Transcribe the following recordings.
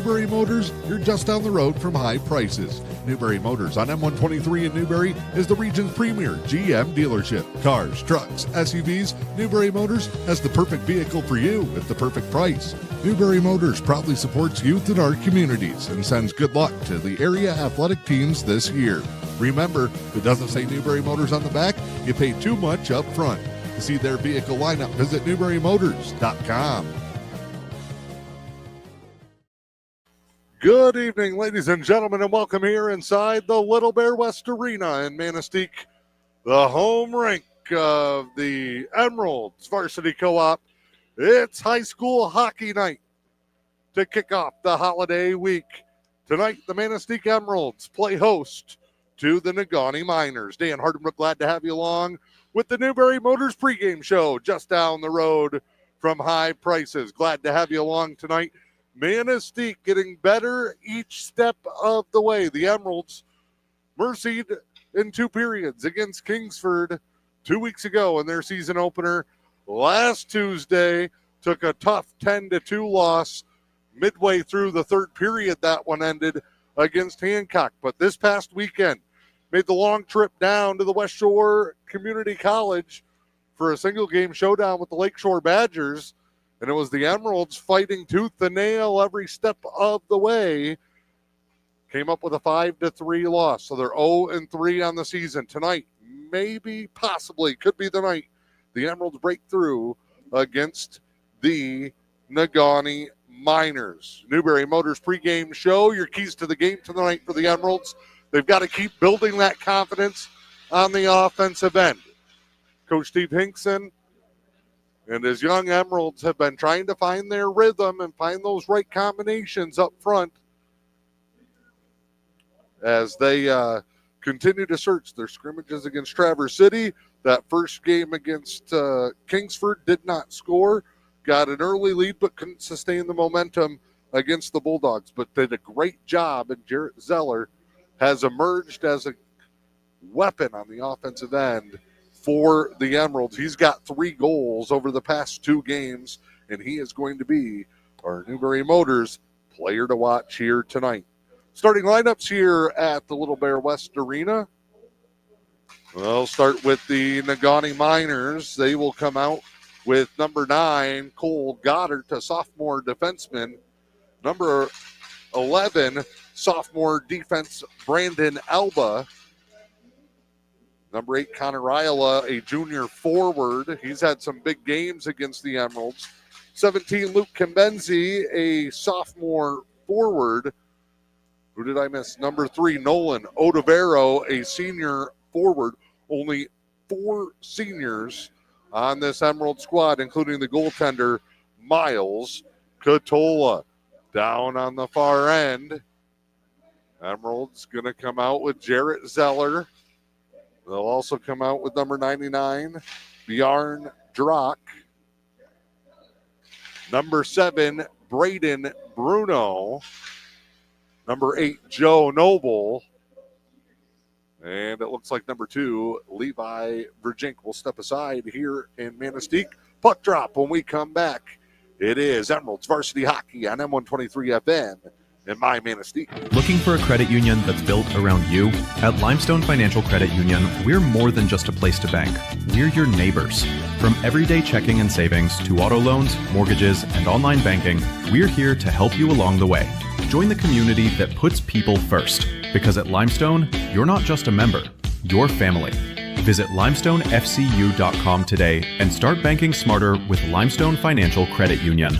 Newbury Motors, you're just down the road from high prices. Newbury Motors on M123 in Newbury is the region's premier GM dealership. Cars, trucks, SUVs, Newbury Motors has the perfect vehicle for you at the perfect price. Newbury Motors proudly supports youth in our communities and sends good luck to the area athletic teams this year. Remember, if it doesn't say Newbury Motors on the back, you pay too much up front. To see their vehicle lineup, visit NewburyMotors.com. Good evening, ladies and gentlemen, and welcome here inside the Little Bear West Arena in Manistique, the home rink of the Emeralds Varsity Co-op. It's high school hockey night to kick off the holiday week. Tonight, the Manistique Emeralds play host to the Negaunee Miners. Dan Hardenbrook, glad to have you along with the Newbury Motors pregame show just down the road from high prices. Glad to have you along tonight. Manistique getting better each step of the way. The Emeralds mercied in 2 periods against Kingsford 2 weeks ago in their season opener. Last Tuesday took a tough 10-2 loss midway through the 3rd period. That one ended against Hancock. But this past weekend made the long trip down to the West Shore Community College for a single game showdown with the Lakeshore Badgers. And it was the Emeralds fighting tooth and nail every step of the way. Came up with a 5-3 loss. So they're 0-3 on the season. Tonight, maybe, possibly, could be the night the Emeralds break through against the Negaunee Miners. Newbury Motors pregame show. Your keys to the game tonight for the Emeralds. They've got to keep building that confidence on the offensive end. Coach Steve Hinkson and his young Emeralds have been trying to find their rhythm and find those right combinations up front as they continue to search their scrimmages against Traverse City. That first game against Kingsford did not score. Got an early lead but couldn't sustain the momentum against the Bulldogs, but did a great job, and Jarrett Zeller has emerged as a weapon on the offensive end for the Emeralds. He's got 3 goals over the past 2 games, and he is going to be our Newbury Motors player to watch here tonight. Starting lineups here at the Little Bear West Arena. We'll start with the Negaunee Miners. They will come out with number 9, Cole Goddard, a sophomore defenseman. Number 11, sophomore defense, Brandon Alba. Number 8, Connor Ayala, a junior forward. He's had some big games against the Emeralds. 17, Luke Kimbenzi, a sophomore forward. Who did I miss? Number 3, Nolan Odovero, a senior forward. Only 4 seniors on this Emerald squad, including the goaltender, Miles Catola. Down on the far end, Emerald's going to come out with Jarrett Zeller. They'll also come out with number 99, Bjarn Drock. Number 7, Braden Bruno. Number 8, Joe Noble. And it looks like number 2, Levi Virgink will step aside here in Manistique. Puck drop when we come back. It is Emeralds Varsity Hockey on M123 FM in my Manistique. Looking for a credit union that's built around you? At Limestone Financial Credit Union, we're more than just a place to bank. We're your neighbors. From everyday checking and savings to auto loans, mortgages, and online banking, we're here to help you along the way. Join the community that puts people first. Because at Limestone, you're not just a member, you're family. Visit limestonefcu.com today and start banking smarter with Limestone Financial Credit Union.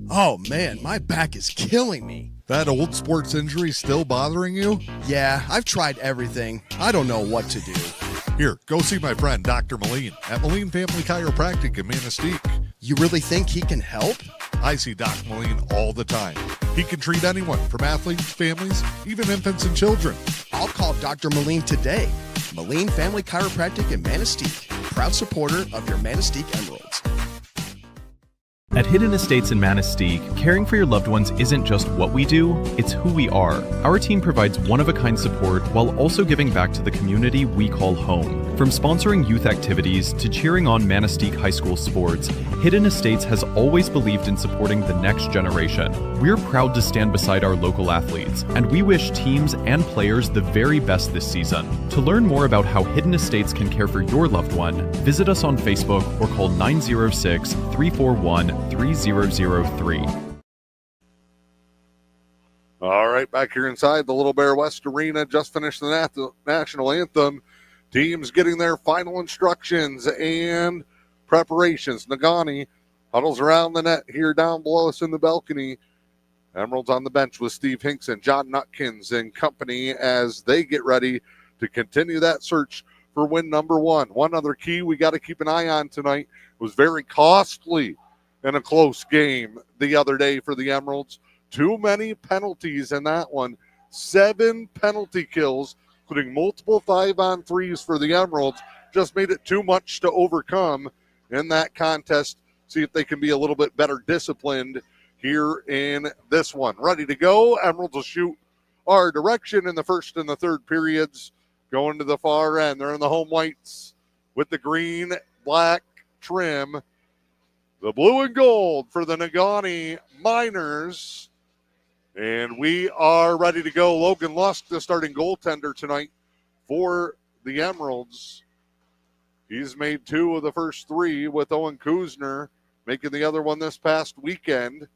Oh man, my back is killing me. That old sports injury still bothering you? Yeah, I've tried everything. I don't know what to do. Here, go see my friend Dr. Moline at Moline Family Chiropractic in Manistique. You really think he can help? I see Doc Moline all the time. He can treat anyone from athletes, families, even infants and children. I'll call Dr. Moline today. Moline Family Chiropractic in Manistique, proud supporter of your Manistique Emeralds. At Hidden Estates in Manistique, caring for your loved ones isn't just what we do, it's who we are. Our team provides one-of-a-kind support while also giving back to the community we call home. From sponsoring youth activities to cheering on Manistique High School sports, Hidden Estates has always believed in supporting the next generation. We're proud to stand beside our local athletes, and we wish teams and players the very best this season. To learn more about how Hidden Estates can care for your loved one, visit us on Facebook or call 906-341-3003. All right, back here inside the Little Bear West Arena, just finished the national anthem. Teams getting their final instructions and preparations. Negaunee huddles around the net here down below us in the balcony. Emeralds on the bench with Steve Hinkson, John Nutkins, and company as they get ready to continue that search for win number one. One other key we got to keep an eye on tonight was very costly in a close game the other day for the Emeralds. Too many penalties in that one. 7 penalty kills, including multiple 5-on-3s for the Emeralds. Just made it too much to overcome in that contest. See if they can be a little bit better disciplined here in this one. Ready to go. Emeralds will shoot our direction in the first and the third periods. Going to the far end. They're in the home whites with the green, black trim. The blue and gold for the Negaunee Miners. And we are ready to go. Logan Lusk, the starting goaltender tonight for the Emeralds. He's made 2 of the first 3 with Owen Kuzner making the other one this past weekend.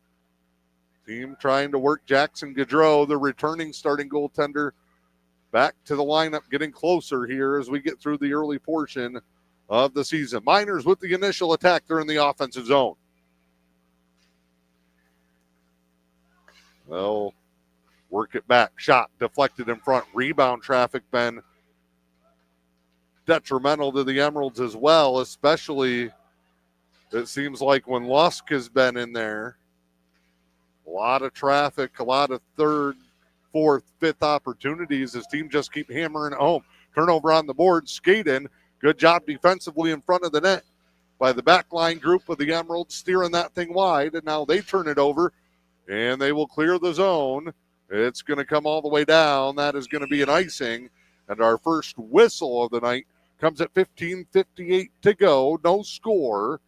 Team trying to work Jackson Gaudreau, the returning starting goaltender, back to the lineup, getting closer here as we get through the early portion of the season. Miners with the initial attack. They're in the offensive zone. They'll work it back. Shot deflected in front. Rebound traffic been detrimental to the Emeralds as well, especially it seems like when Lusk has been in there. A lot of traffic, a lot of third, fourth, fifth opportunities as teams just keep hammering it home. Turnover on the board. Skaden, good job defensively in front of the net by the backline group of the Emeralds, steering that thing wide, and now they turn it over. And they will clear the zone. It's going to come all the way down. That is going to be an icing. And our first whistle of the night comes at 15:58 to go. No score.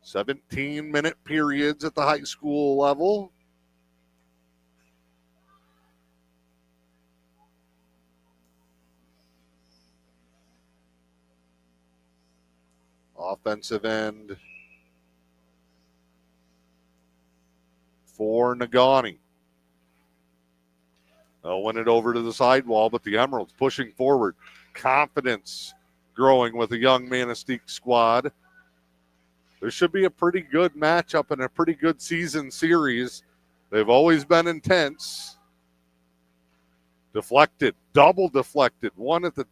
17-minute periods at the high school level. Offensive end for Negaunee. They'll win it over to the sidewall, but the Emeralds pushing forward. Confidence growing with a young Manistique squad. This should be a pretty good matchup and a pretty good season series. They've always been intense. Deflected, double deflected. One at the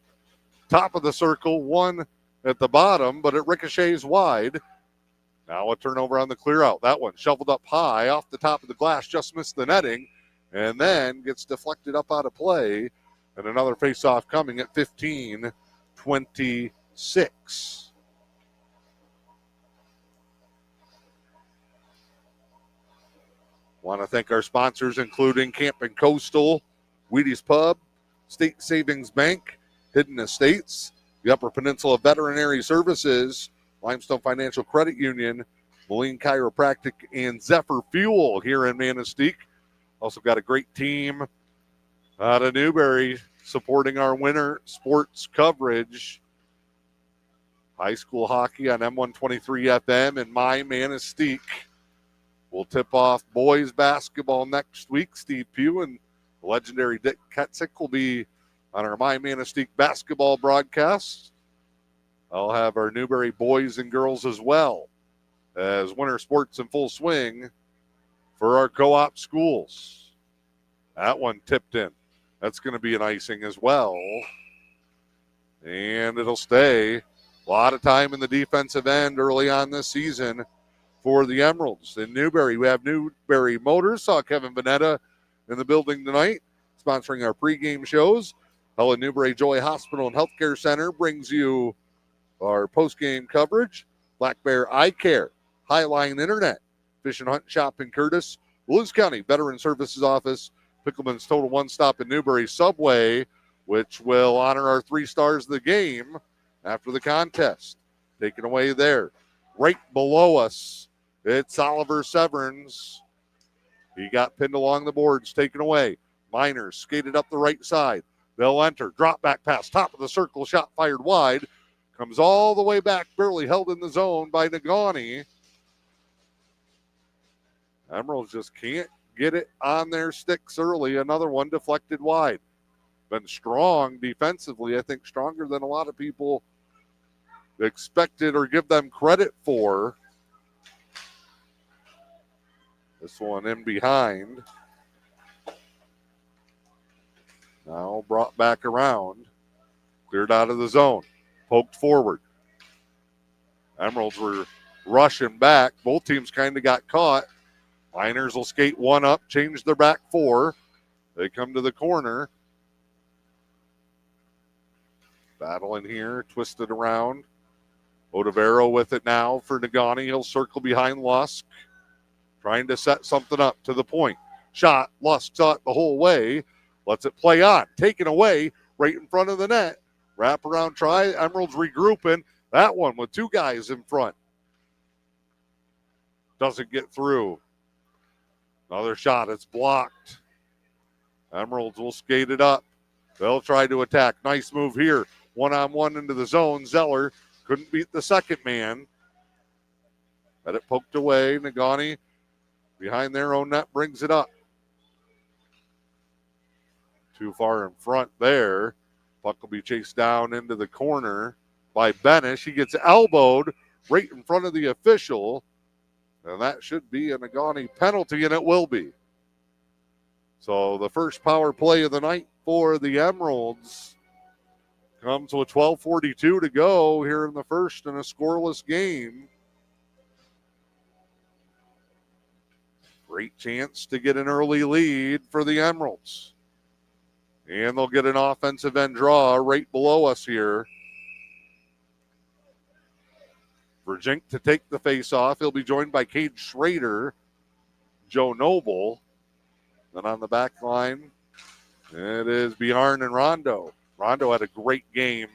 top of the circle, one at the bottom, but it ricochets wide. Now a turnover on the clear out. That one shoveled up high off the top of the glass, just missed the netting, and then gets deflected up out of play. And another faceoff coming at 15:26. Want to thank our sponsors, including Camp and Coastal, Wheaties Pub, State Savings Bank, Hidden Estates, the Upper Peninsula Veterinary Services, Limestone Financial Credit Union, Moline Chiropractic, and Zephyr Fuel here in Manistique. Also got a great team out of Newberry supporting our winter sports coverage. High school hockey on M123 FM and My Manistique. We'll tip off boys basketball next week. Steve Pugh and the legendary Dick Ketzik will be on our My Manistique basketball broadcast. I'll have our Newberry boys and girls as well as winter sports in full swing for our co-op schools. That one tipped in. That's going to be an icing as well. And it'll stay. A lot of time in the defensive end early on this season for the Emeralds. In Newberry, we have Newberry Motors. Saw Kevin Vanetta in the building tonight, sponsoring our pregame shows. Helen Newberry Joy Hospital and Healthcare Center brings you our postgame coverage. Black Bear Eye Care, Highline Internet, Fish and Hunt Shop in Curtis, Williams County Veteran Services Office, Pickleman's Total One Stop in Newberry, Subway, which will honor our 3 stars of the game after the contest. Taken away there. Right below us, it's Oliver Severns. He got pinned along the boards, taken away. Miners skated up the right side. They'll enter. Drop back pass. Top of the circle. Shot fired wide. Comes all the way back. Barely held in the zone by Negaunee. Emeralds just can't get it on their sticks early. Another one deflected wide. Been strong defensively. I think stronger than a lot of people expected or give them credit for. This one in behind. Now brought back around. Cleared out of the zone. Poked forward. Emeralds were rushing back. Both teams kind of got caught. Miners will skate one up, change their back 4. They come to the corner. Battling here, twisted around. Otavero with it now for Negaunee. He'll circle behind Lusk. Trying to set something up to the point. Shot. Lusk saw it the whole way. Lets it play on. Taken away right in front of the net. Wrap around try. Emeralds regrouping. That one with 2 guys in front. Doesn't get through. Another shot. It's blocked. Emeralds will skate it up. They'll try to attack. Nice move here. 1-on-1 into the zone. Zeller couldn't beat the second man. Had it poked away. Negaunee behind their own net brings it up. Too far in front there. Puck will be chased down into the corner by Benish. He gets elbowed right in front of the official. And that should be a Negaunee penalty, and it will be. So the first power play of the night for the Emeralds comes with 12:42 to go here in the first in a scoreless game. Great chance to get an early lead for the Emeralds. And they'll get an offensive end draw right below us here. Verjink to take the face-off. He'll be joined by Cade Schrader, Joe Noble. Then on the back line, it is Bjarn and Rondo. Rondo had a great game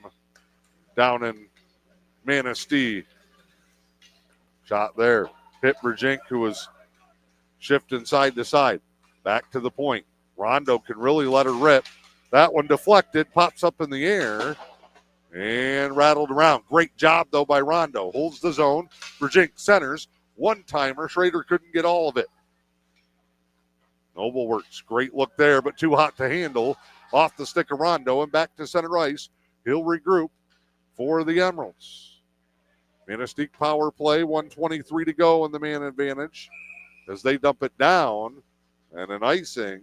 down in Manistique. Shot there. Hit Verjink, who was shifting side to side. Back to the point. Rondo can really let her rip. That one deflected, pops up in the air, and rattled around. Great job, though, by Rondo. Holds the zone. Verjink centers. One-timer. Schrader couldn't get all of it. Noble works. Great look there, but too hot to handle. Off the stick of Rondo and back to center ice. He'll regroup for the Emeralds. Manistique power play. 1:23 to go in the man advantage as they dump it down. And an icing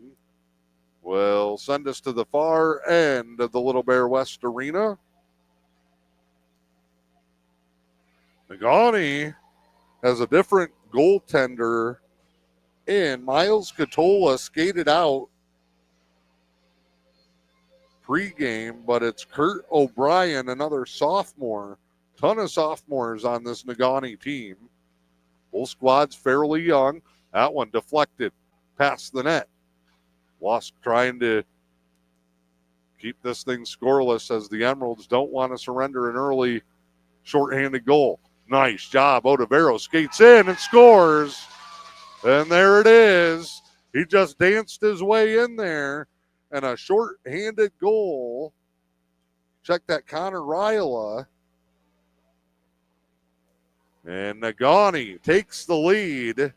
will send us to the far end of the Little Bear West Arena. Negaunee has a different goaltender in. Miles Catola skated out pregame, but it's Kurt O'Brien, another sophomore. Ton of sophomores on this Negaunee team. Both squads fairly young. That one deflected past the net. Lusk trying to keep this thing scoreless as the Emeralds don't want to surrender an early shorthanded goal. Nice job. Otavero skates in and scores. And there it is. He just danced his way in there. And a shorthanded goal. Check that, Connor Ryla. And Negaunee takes the lead.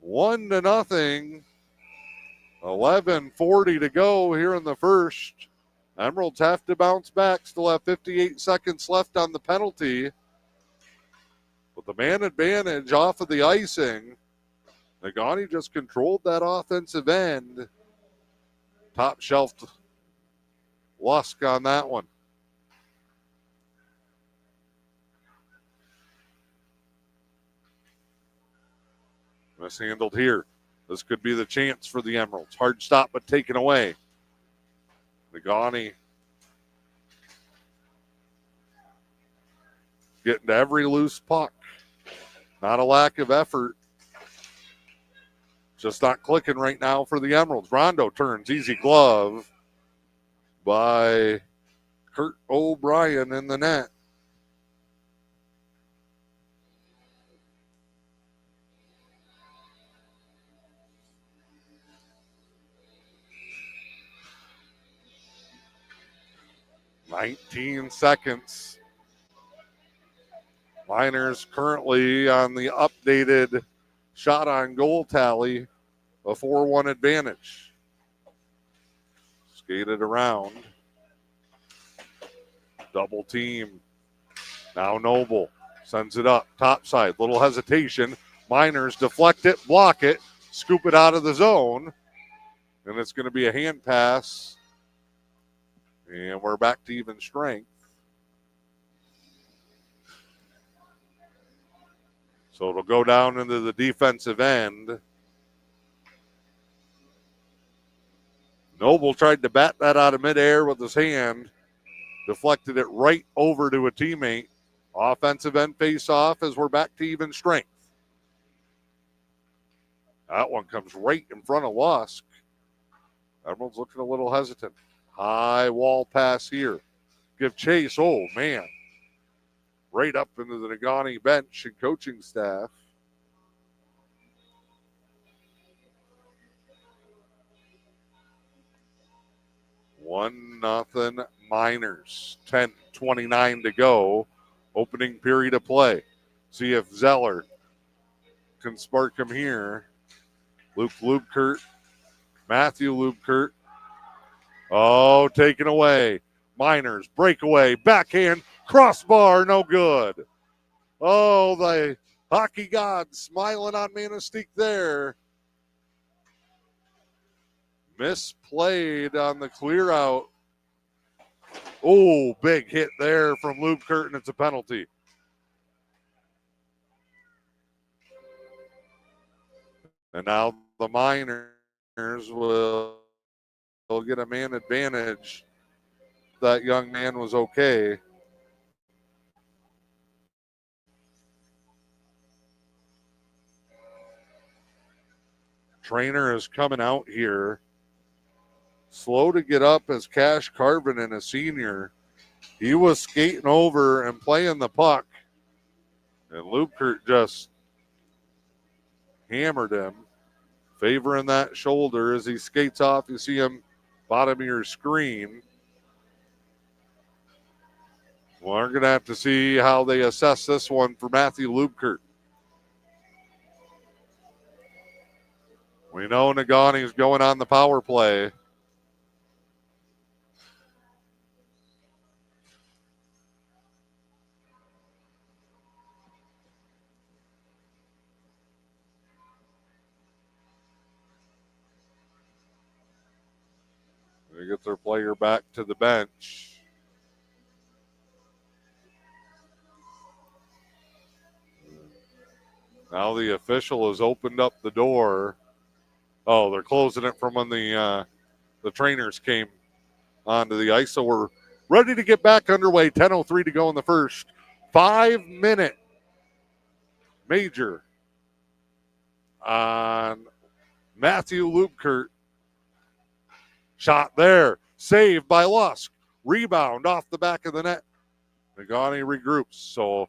1-0. 11:40 to go here in the first. Emeralds have to bounce back. Still have 58 seconds left on the penalty. But the man advantage off of the icing. Negaunee just controlled that offensive end. Top shelved Lusk on that one. Mishandled here. This could be the chance for the Emeralds. Hard stop, but taken away. Negaunee getting to every loose puck. Not a lack of effort. Just not clicking right now for the Emeralds. Rondo turns, easy glove by Kurt O'Brien in the net. $19 seconds. Miners currently on the updated shot on goal tally, a 4-1 advantage. Skated around. Double team. Now Noble sends it up, top side, little hesitation. Miners deflect it, block it, scoop it out of the zone, and it's going to be a hand pass. And we're back to even strength. So it'll go down into the defensive end. Noble tried to bat that out of midair with his hand, deflected it right over to a teammate. Offensive end face off as we're back to even strength. That one comes right in front of Lusk. Emerald's looking a little hesitant. High wall pass here. Give chase. Oh, man. Right up into the Negaunee bench and coaching staff. One nothing Miners. 10:29 to go. Opening period of play. See if Zeller can spark him here. Luke Lubkert. Matthew Lubkert. Oh, taken away. Miners, breakaway, backhand, crossbar, no good. Oh, the hockey god smiling on Manistique there. Misplayed on the clear out. Oh, big hit there from Lubkert, and it's a penalty. And now the Miners will get a man advantage. That young man was okay. Trainer is coming out here. Slow to get up as Cash Carvin, a senior. He was skating over and playing the puck. And Lubkert just hammered him, favoring that shoulder as he skates off. You see him bottom of your screen. Well, we're going to have to see how they assess this one for Matthew Lubkert. We know Negaunee is going on the power play. They get their player back to the bench. Now the official has opened up the door. Oh, they're closing it from when the trainers came onto the ice. So we're ready to get back underway. 10:03 to go in the first. 5-minute major on Matthew Lubkert. Shot there. Saved by Lusk. Rebound off the back of the net. Negaunee regroups. So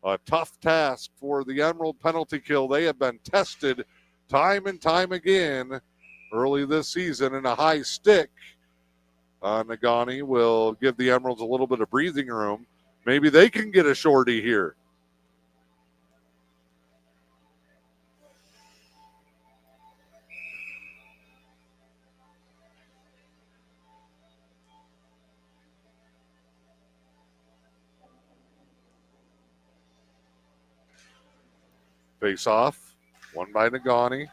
a tough task for the Emerald penalty kill. They have been tested time and time again early this season in a high stick. Negaunee will give the Emeralds a little bit of breathing room. Maybe they can get a shorty here. Face off, one by Negaunee.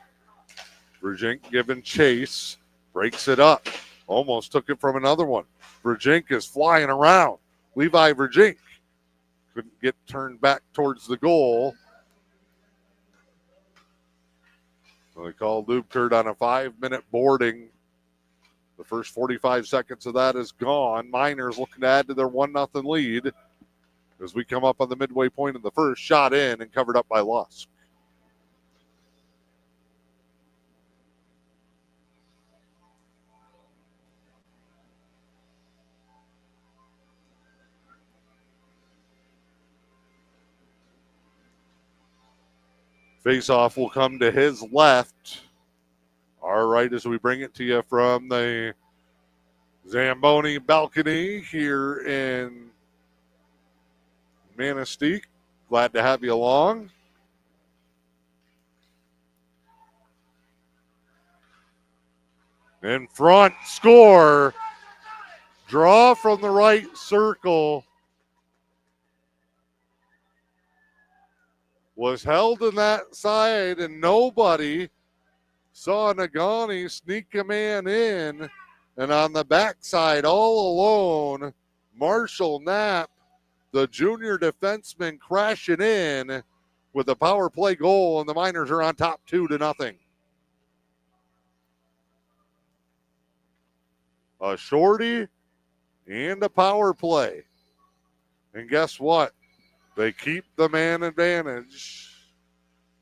Verjink giving chase, breaks it up. Almost took it from another one. Verjink is flying around. Levi Verjink couldn't get turned back towards the goal. So they called Lubkert on a 5-minute boarding. The first 45 seconds of that is gone. Miners looking to add to their 1-0 lead as we come up on the midway point of the first. Shot in and covered up by Lusk. Face-off will come to his left. Our right as we bring it to you from the Zamboni balcony here in Manistique. Glad to have you along. In front, score. Draw from the right circle. Was held in that side, and nobody saw Negaunee sneak a man in. And on the backside, all alone, Marshall Knapp, the junior defenseman, crashing in with a power play goal, and the Miners are on top 2-0. A shorty and a power play. And guess what? They keep the man advantage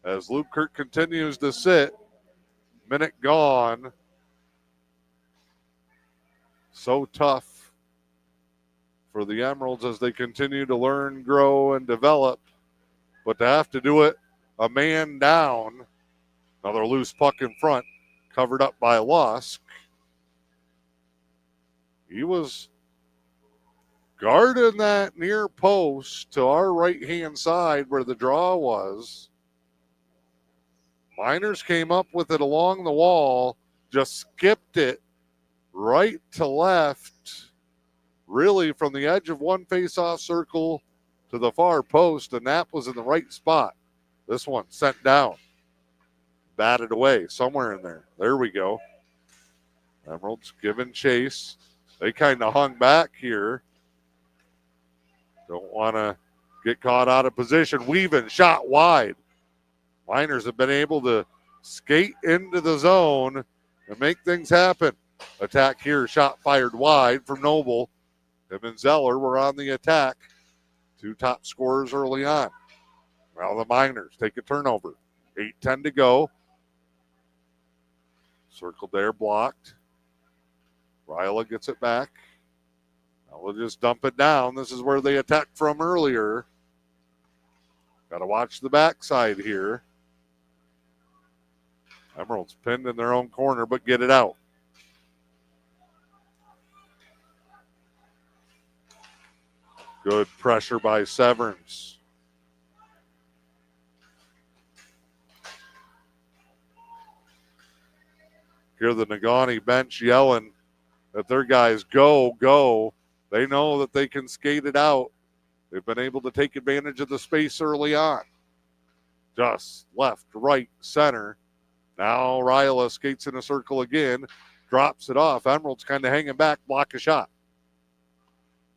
as Lubkirk continues to sit. Minute gone. So tough for the Emeralds as they continue to learn, grow, and develop. But to have to do it a man down. Another loose puck in front, covered up by Lusk. He was guarding that near post to our right-hand side where the draw was. Miners came up with it along the wall, just skipped it right to left, really from the edge of one face-off circle to the far post, and Knapp was in the right spot. This one sent down, batted away somewhere in there. There we go. Emeralds giving chase. They kind of hung back here. Don't want to get caught out of position. Weaving, shot wide. Miners have been able to skate into the zone and make things happen. Attack here, shot fired wide from Noble. Him and Zeller were on the attack. Two top scorers early on. Well, the Miners take a turnover. 8:10 to go. Circled there, blocked. Ryla gets it back. Now we'll just dump it down. This is where they attacked from earlier. Got to watch the backside here. Emeralds pinned in their own corner, but get it out. Good pressure by Severance. Hear the Negaunee bench yelling that their guys go, go. They know that they can skate it out. They've been able to take advantage of the space early on. Just left, right, center. Now Ryla skates in a circle again, drops it off. Emerald's kind of hanging back, block a shot.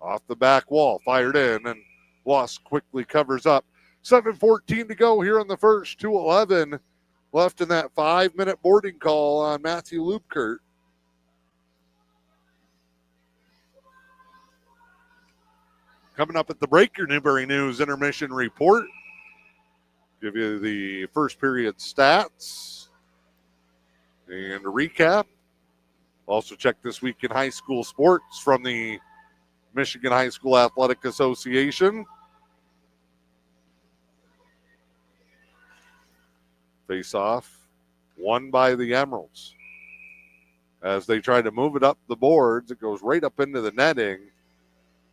Off the back wall, fired in, and Lusk quickly covers up. 7:14 to go here in the first, 2:11 left in that 5-minute boarding call on Matthew Lubkirk. Coming up at the break, your Newberry News intermission report. Give you the first period stats and a recap. Also check this week in high school sports from the Michigan High School Athletic Association. Face-off won by the Emeralds. As they try to move it up the boards, it goes right up into the netting,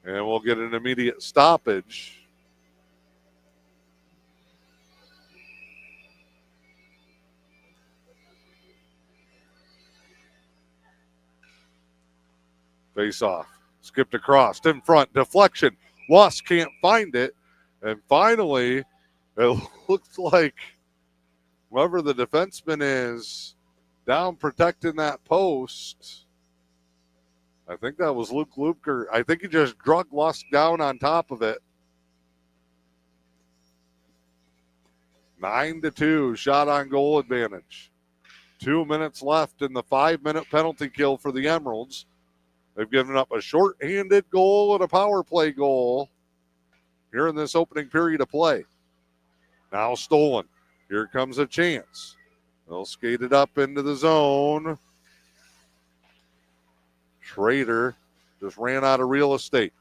and we'll get an immediate stoppage. Face-off. Skipped across, in front, deflection. Lusk can't find it. And finally, it looks like whoever the defenseman is down protecting that post. I think that was Luke Lubker. I think he just drug Lusk down on top of it. 9-2, shot on goal advantage. 2 minutes left in the 5-minute penalty kill for the Emeralds. They've given up a short-handed goal and a power play goal here in this opening period of play. Now stolen. Here comes a chance. They'll skate it up into the zone. Schrader just ran out of real estate.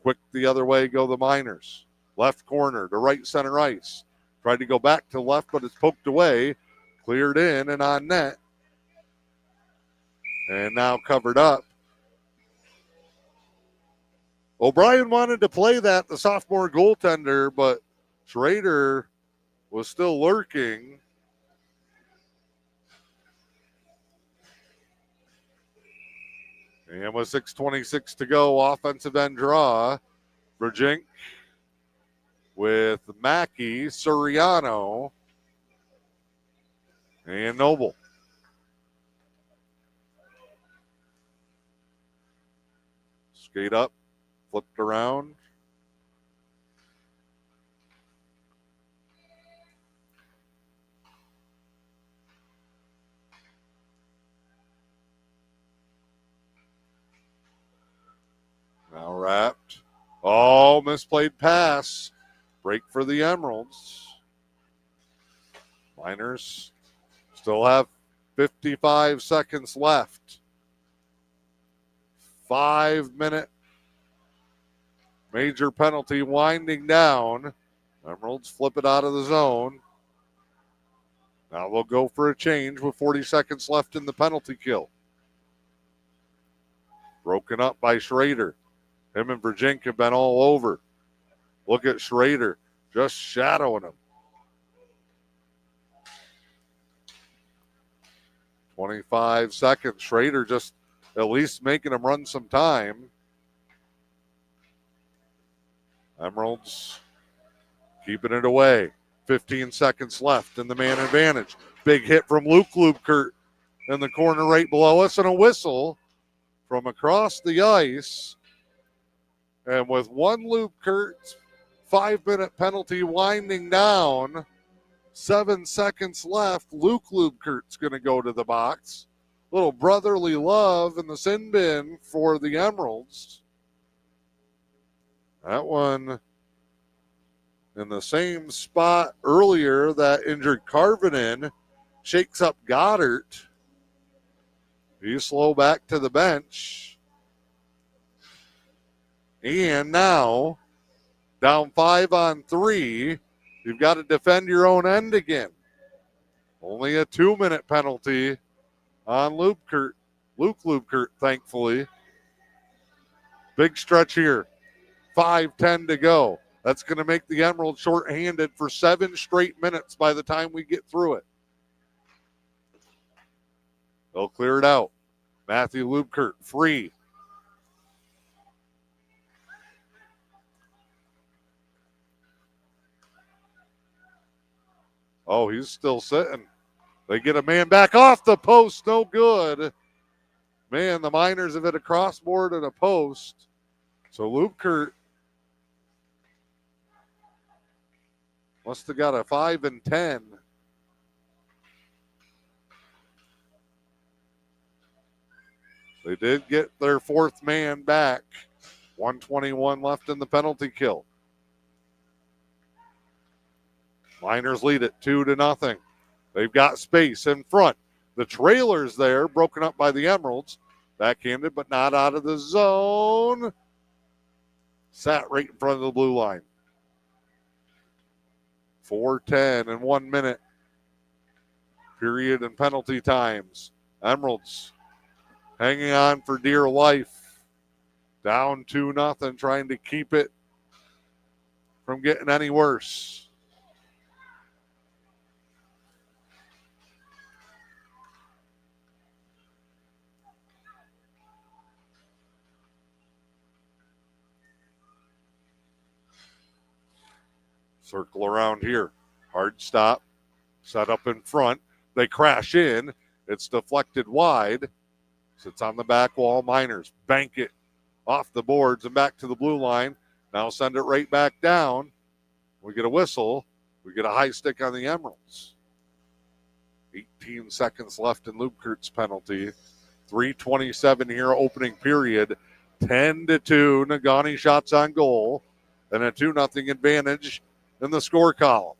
Quick the other way go the Miners. Left corner to right center ice. Tried to go back to left, but it's poked away. Cleared in and on net. And now covered up. O'Brien wanted to play that, the sophomore goaltender, but Schrader was still lurking. And with 6:26 to go, offensive end draw. Virgink with Mackey, Suriano, and Noble. Skate up, flipped around. Now wrapped. Oh, misplayed pass. Break for the Emeralds. Miners still have 55 seconds left. 5-minute major penalty winding down. Emeralds flip it out of the zone. Now they'll go for a change with 40 seconds left in the penalty kill. Broken up by Schrader. Him and Virgink have been all over. Look at Schrader just shadowing him. 25 seconds. Schrader just at least making him run some time. Emeralds keeping it away. 15 seconds left in the man advantage. Big hit from Luke Lubkert in the corner right below us, and a whistle from across the ice. And with one Lubkert 5-minute penalty winding down, 7 seconds left, Luke Lubkert's going to go to the box. Little brotherly love in the sin bin for the Emeralds. That one in the same spot earlier that injured Carvinen, shakes up Goddard. He's slow back to the bench. And now, down 5-on-3, you've got to defend your own end again. Only a 2-minute penalty on Luke Lubkert, thankfully. Big stretch here. 5:10 to go. That's going to make the Emeralds shorthanded for 7 straight minutes by the time we get through it. They'll clear it out. Matthew Lubkert free. Oh, he's still sitting. They get a man back off the post. No good. Man, the Miners have hit a crossboard and a post. So Lubkert must have got a 5-10. They did get their 4th man back. 1:21 left in the penalty kill. Miners lead it 2-0. They've got space in front. The trailer's there, broken up by the Emeralds. Backhanded, but not out of the zone. Sat right in front of the blue line. 4:10 and 1 minute. Period and penalty times. Emeralds hanging on for dear life. Down 2-0, trying to keep it from getting any worse. Circle around here. Hard stop. Set up in front. They crash in. It's deflected wide. Sits on the back wall. Miners bank it off the boards and back to the blue line. Now send it right back down. We get a whistle. We get a high stick on the Emeralds. 18 seconds left in Lubkert's penalty. 3:27 here opening period. 10-2. Negaunee shots on goal. And a 2-0 advantage in the score column.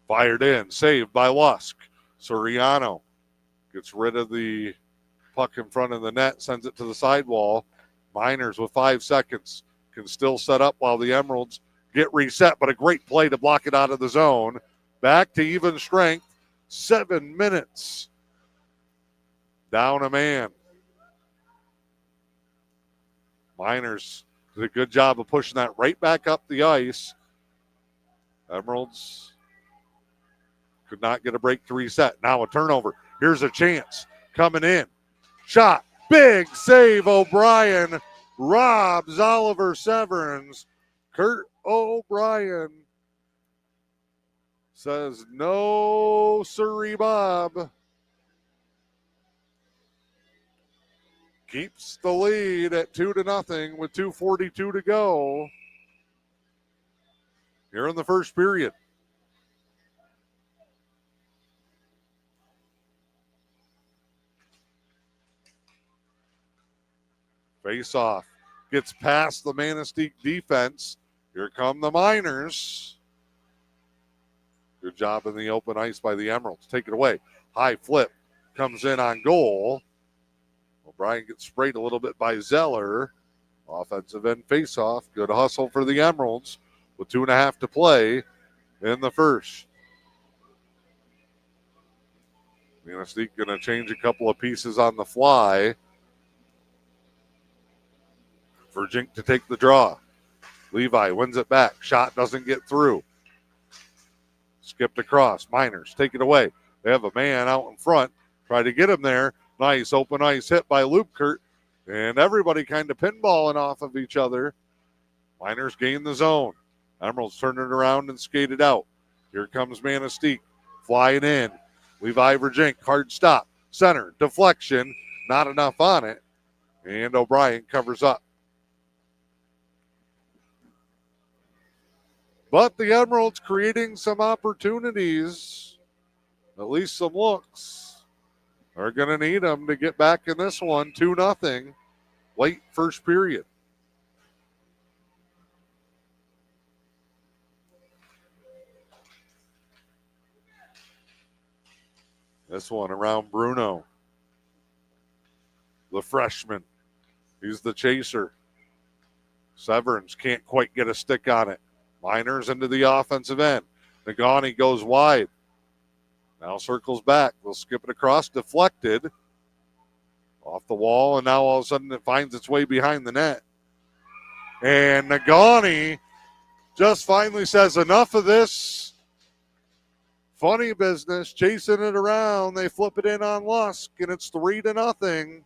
Fired in, saved by Lusk. Soriano gets rid of the puck in front of the net, sends it to the sidewall. Miners with 5 seconds can still set up while the Emeralds get reset, but a great play to block it out of the zone. Back to even strength. 7 minutes. Down a man. Miners did a good job of pushing that right back up the ice. Emeralds could not get a break to reset. Now a turnover. Here's a chance. Coming in. Shot. Big save. O'Brien robs Oliver Severns. Kurt O'Brien says, no, sirree, Bob. Keeps the lead at 2-0 with 2:42 to go here in the first period. Face-off gets past the Manistique defense. Here come the Miners. Good job in the open ice by the Emeralds. Take it away. High flip comes in on goal. O'Brien gets sprayed a little bit by Zeller. Offensive end face-off. Good hustle for the Emeralds with 2.5 to play in the first. Manistique going to change a couple of pieces on the fly. For Jink to take the draw. Levi wins it back. Shot doesn't get through. Skipped across. Miners take it away. They have a man out in front. Try to get him there. Nice open ice hit by Lupkert. And everybody kind of pinballing off of each other. Miners gain the zone. Emeralds turn it around and skate it out. Here comes Manistique. Flying in. Levi Verjink. Hard stop. Center. Deflection. Not enough on it. And O'Brien covers up. But the Emeralds creating some opportunities, at least some looks, are going to need them to get back in this one, 2-0, late first period. This one around Bruno, the freshman. He's the chaser. Severns can't quite get a stick on it. Miners into the offensive end. Negaunee goes wide. Now circles back. They'll skip it across. Deflected. Off the wall, and now all of a sudden it finds its way behind the net. And Negaunee just finally says, enough of this funny business, chasing it around. They flip it in on Lusk, and it's 3-0.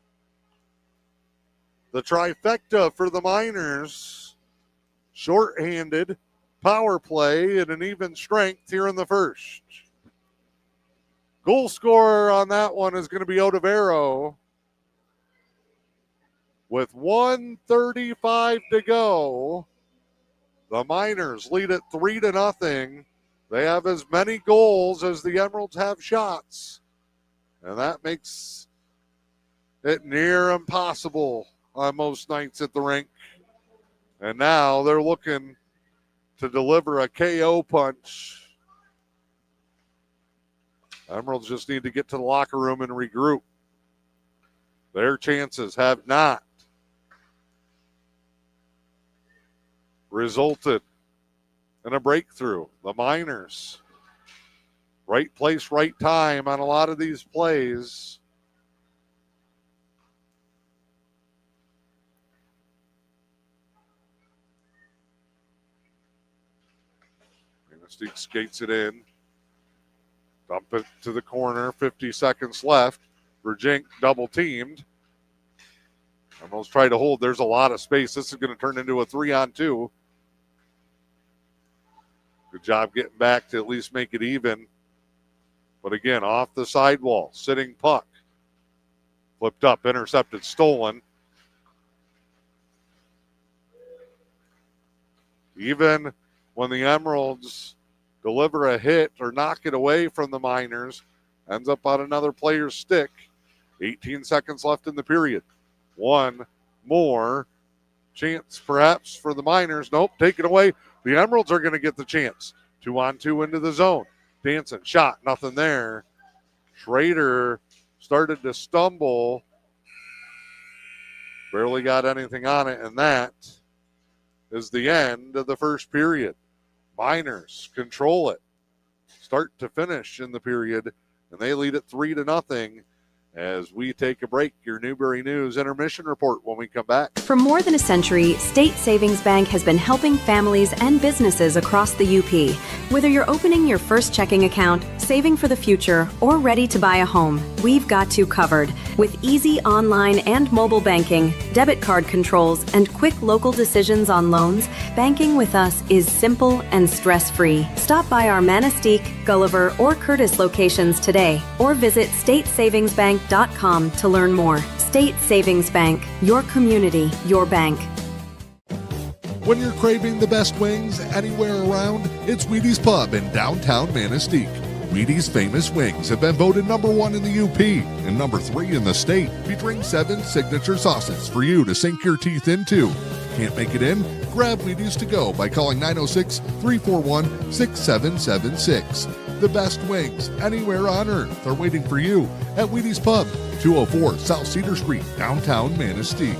The trifecta for the Miners. Short-handed. Power play and an even strength here in the first. Goal scorer on that one is going to be Otavero. With 1:35 to go, the Miners lead at 3-0. They have as many goals as the Emeralds have shots. And that makes it near impossible on most nights at the rink. And now they're looking to deliver a KO punch. Emeralds just need to get to the locker room and regroup. Their chances have not resulted in a breakthrough. The Miners, right place, right time on a lot of these plays. Manistique skates it in. Dump it to the corner. 50 seconds left. Verjink double teamed. Almost try to hold. There's a lot of space. This is going to turn into a 3-on-2. Good job getting back to at least make it even. But again, off the sidewall. Sitting puck. Flipped up, intercepted, stolen. Even when the Emeralds deliver a hit or knock it away from the Miners, ends up on another player's stick. 18 seconds left in the period. One more chance perhaps for the Miners. Nope, take it away. The Emeralds are going to get the chance. 2-on-2 into the zone. Dancing shot, nothing there. Schrader started to stumble. Barely got anything on it, and that is the end of the first period. Miners control it, start to finish in the period, and they lead it 3-0. As we take a break, your Newberry News intermission report when we come back. For more than a century, State Savings Bank has been helping families and businesses across the UP. Whether you're opening your first checking account, saving for the future, or ready to buy a home, we've got you covered. With easy online and mobile banking, debit card controls, and quick local decisions on loans, banking with us is simple and stress-free. Stop by our Manistique, Gulliver, or Curtis locations today, or visit statesavingsbank.com to learn more. State Savings Bank, your community, your bank. When you're craving the best wings anywhere around, it's Wheaties Pub in downtown Manistique. Wheaties' famous wings have been voted #1 in the UP and #3 in the state, featuring 7 signature sauces for you to sink your teeth into. Can't make it in? Grab Wheaties to go by calling 906-341-6776. The best wings anywhere on earth are waiting for you at Wheaties Pub, 204 South Cedar Street, downtown Manistique.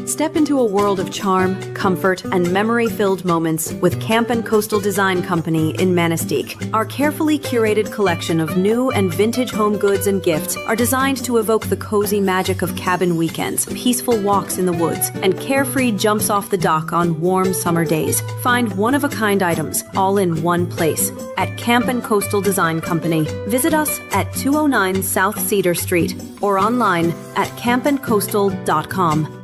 Step into a world of charm, comfort, and memory-filled moments with Camp & Coastal Design Company in Manistique. Our carefully curated collection of new and vintage home goods and gifts are designed to evoke the cozy magic of cabin weekends, peaceful walks in the woods, and carefree jumps off the dock on warm summer days. Find one-of-a-kind items all in one place at Camp & Coastal Design Company. Visit us at 209 South Cedar Street or online at campandcoastal.com.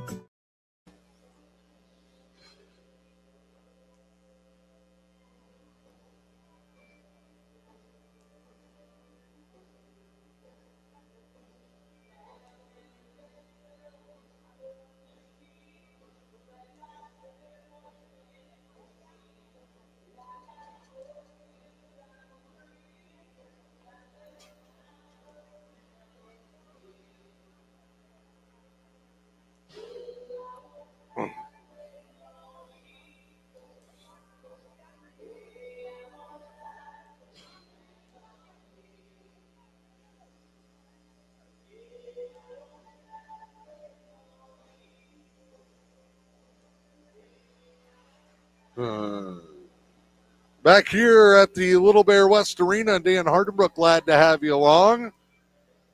Back here at the Little Bear West Arena, Dan Hardenbrook, glad to have you along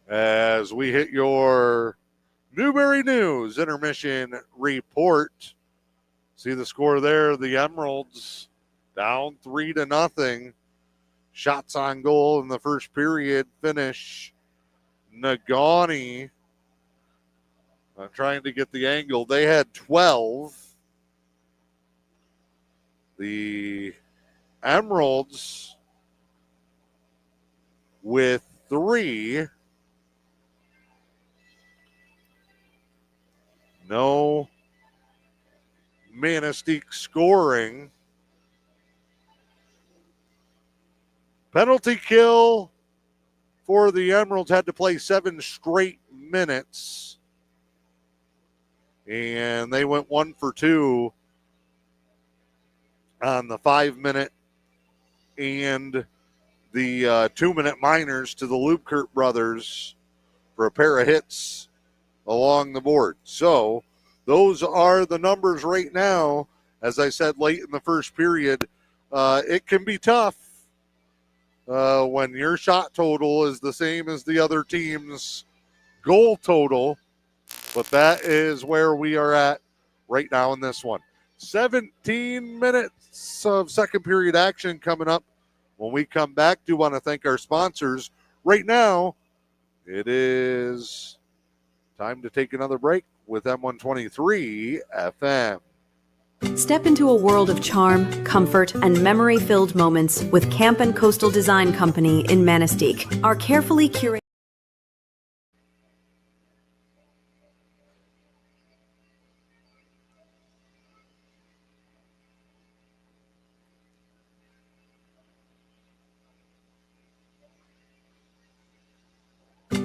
as we hit your Newberry News intermission report. See the score there, the Emeralds down 3-0. Shots on goal in the first period finish. Negaunee, I'm trying to get the angle. They had 12. The Emeralds with 3. No Manistique scoring. Penalty kill for the Emeralds, had to play 7 straight minutes. And they went 1 for 2 on the 5-minute and the 2-minute minors to the Lubkert brothers for a pair of hits along the board. So those are the numbers right now. As I said late in the first period, it can be tough when your shot total is the same as the other team's goal total, but that is where we are at right now in this one. 17 minutes of second period action coming up. When we come back, do want to thank our sponsors. Right now, it is time to take another break with M123 FM. Step into a world of charm, comfort, and memory-filled moments with Camp & Coastal Design Company in Manistique. Our carefully curated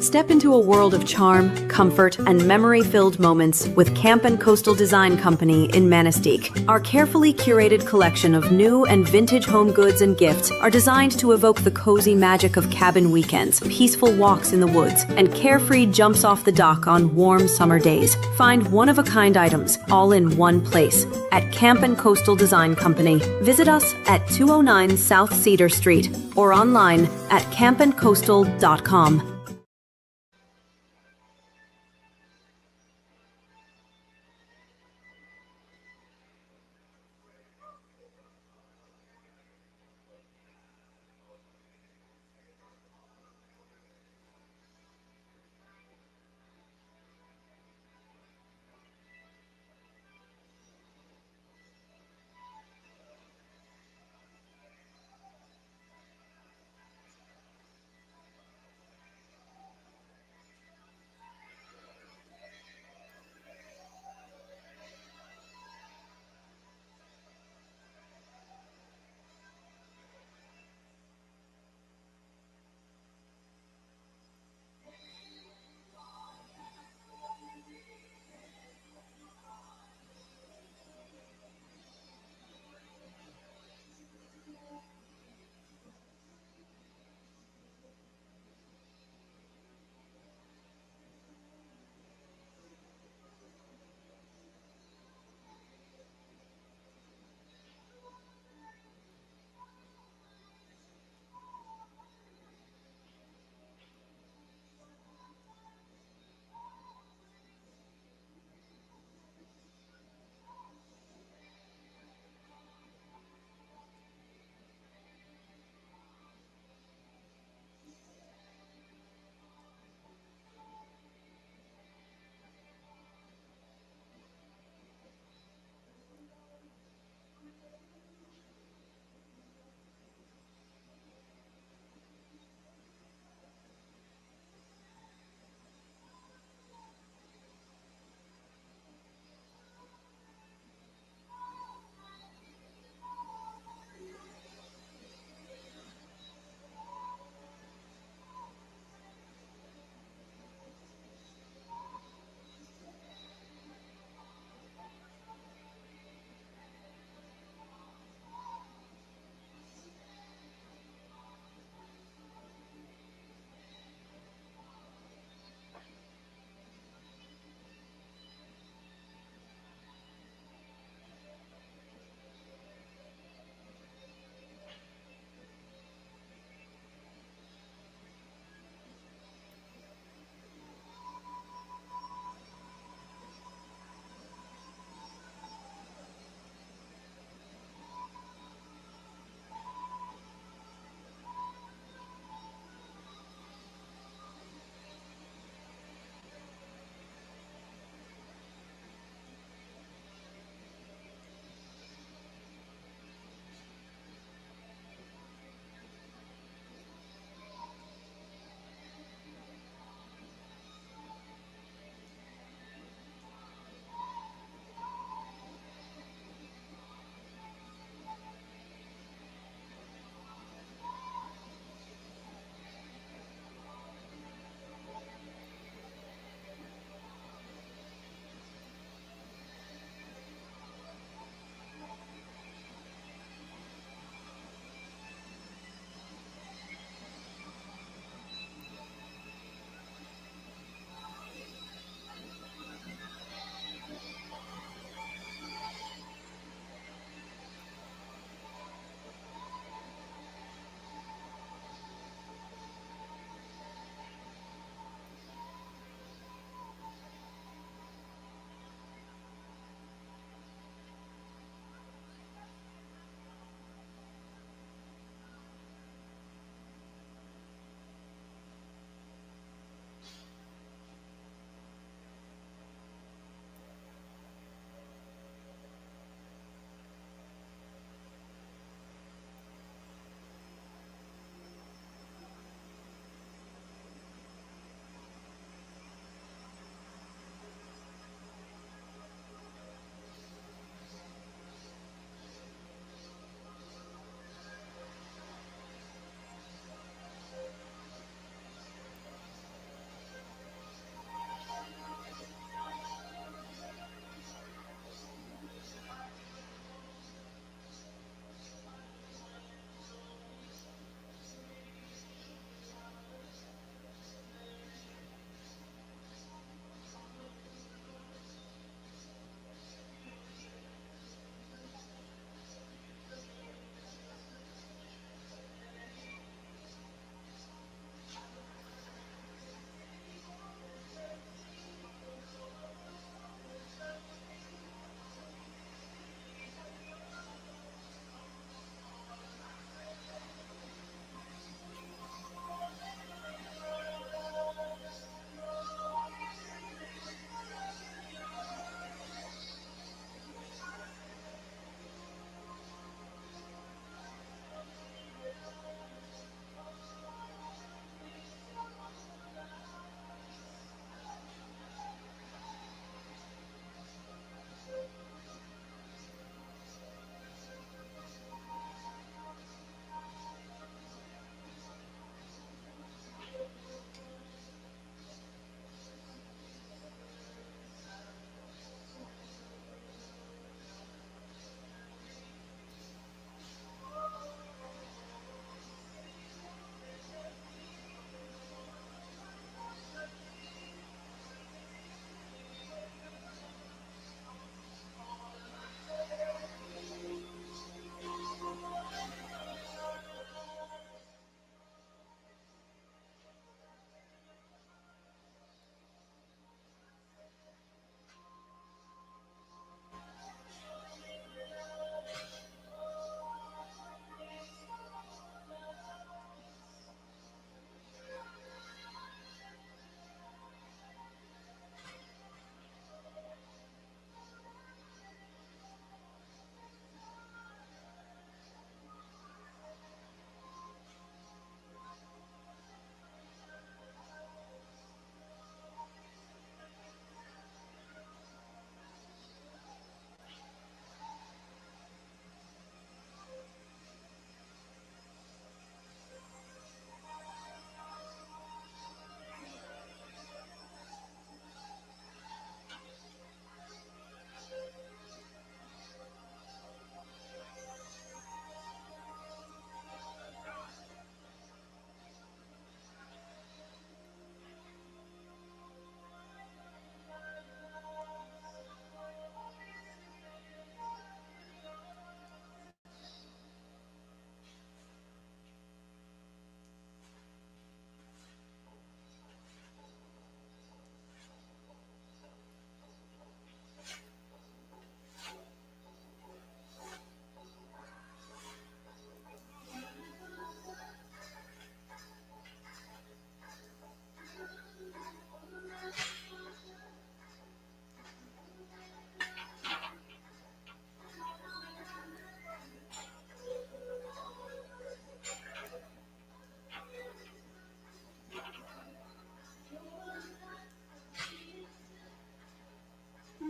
Step into a world of charm, comfort, and memory-filled moments with Camp and Coastal Design Company in Manistique. Our carefully curated collection of new and vintage home goods and gifts are designed to evoke the cozy magic of cabin weekends, peaceful walks in the woods, and carefree jumps off the dock on warm summer days. Find one-of-a-kind items all in one place at Camp and Coastal Design Company. Visit us at 209 South Cedar Street or online at campandcoastal.com.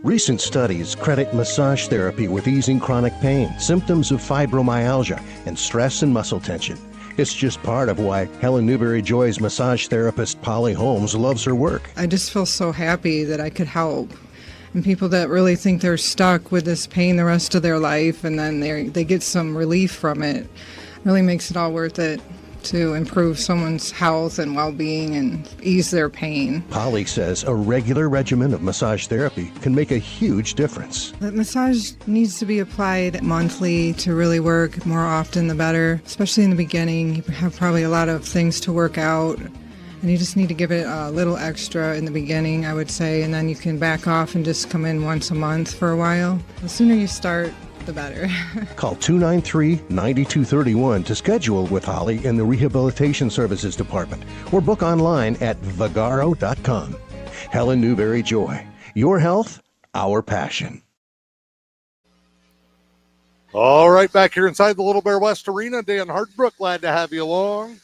Recent studies credit massage therapy with easing chronic pain, symptoms of fibromyalgia, and stress and muscle tension. It's just part of why Helen Newberry Joy's massage therapist Polly Holmes loves her work. I just feel so happy that I could help. And people that really think they're stuck with this pain the rest of their life and then they get some relief from it, really makes it all worth it to improve someone's health and well-being and ease their pain. Polly says a regular regimen of massage therapy can make a huge difference. The massage needs to be applied monthly to really work. More often the better, especially in the beginning. You have probably a lot of things to work out, and you just need to give it a little extra in the beginning, I would say, and then you can back off and just come in once a month for a while. The sooner you start, the better. Call 293-9231 to schedule with Holly in the Rehabilitation Services Department or book online at vagaro.com. Helen Newberry Joy. Your health, our passion. All right, back here inside the Little Bear West Arena, Dan Hartbrook, glad to have you along.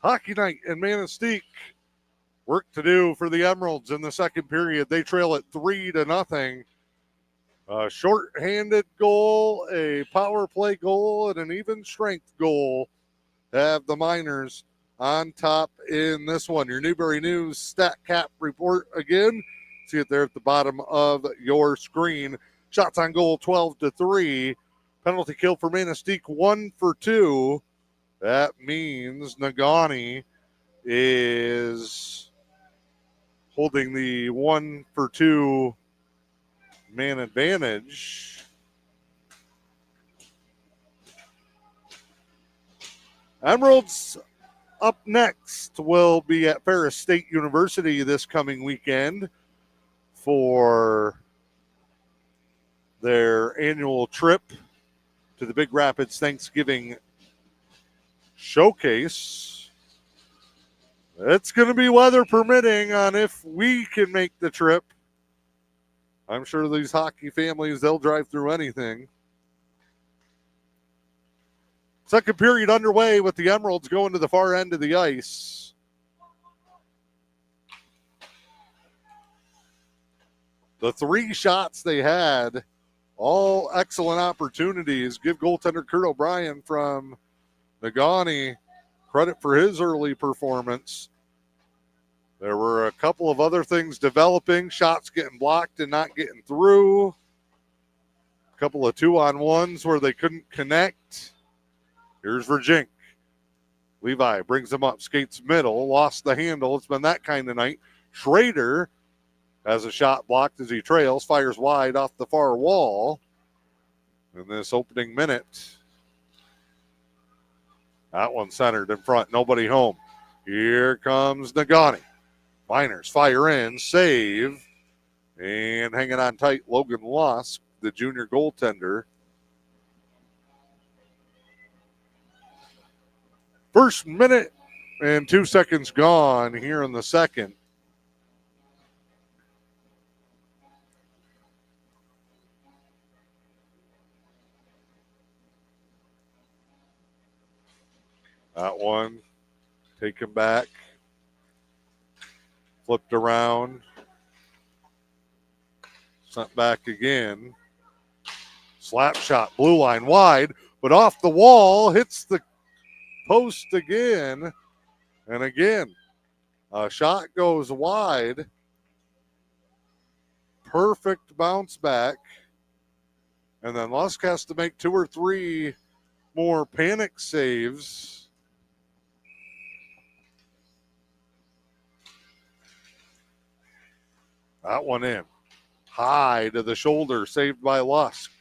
Hockey night in Manistique. Work to do for the Emeralds in the second period. They trail at 3-0. A short-handed goal, a power play goal, and an even strength goal have the Miners on top in this one. Your Newberry News Stat Cap report again. See it there at the bottom of your screen. Shots on goal 12-3. Penalty kill for Manistique 1 for 2. That means Negaunee is holding the 1 for 2 man advantage. Emeralds up next will be at Ferris State University this coming weekend for their annual trip to the Big Rapids Thanksgiving Showcase. It's going to be weather permitting on if we can make the trip. I'm sure these hockey families, they'll drive through anything. Second period underway with the Emeralds going to the far end of the ice. The 3 shots they had, all excellent opportunities. Give goaltender Kurt O'Brien from Negaunee credit for his early performance. There were a couple of other things developing, shots getting blocked and not getting through. A couple of 2-on-1s where they couldn't connect. Here's Virgink. Levi brings him up, skates middle, lost the handle. It's been that kind of night. Schrader has a shot blocked as he trails, fires wide off the far wall. In this opening minute, that one centered in front, nobody home. Here comes Negaunee. Miners fire in, save, and hanging on tight, Logan Lusk, the junior goaltender. First minute and 2 seconds gone here in the second. That one taken back. Flipped around, sent back again. Slap shot, blue line wide, but off the wall, hits the post again. And again, a shot goes wide. Perfect bounce back. And then Lusk has to make 2 or 3 more panic saves. That one in. High to the shoulder, saved by Lusk.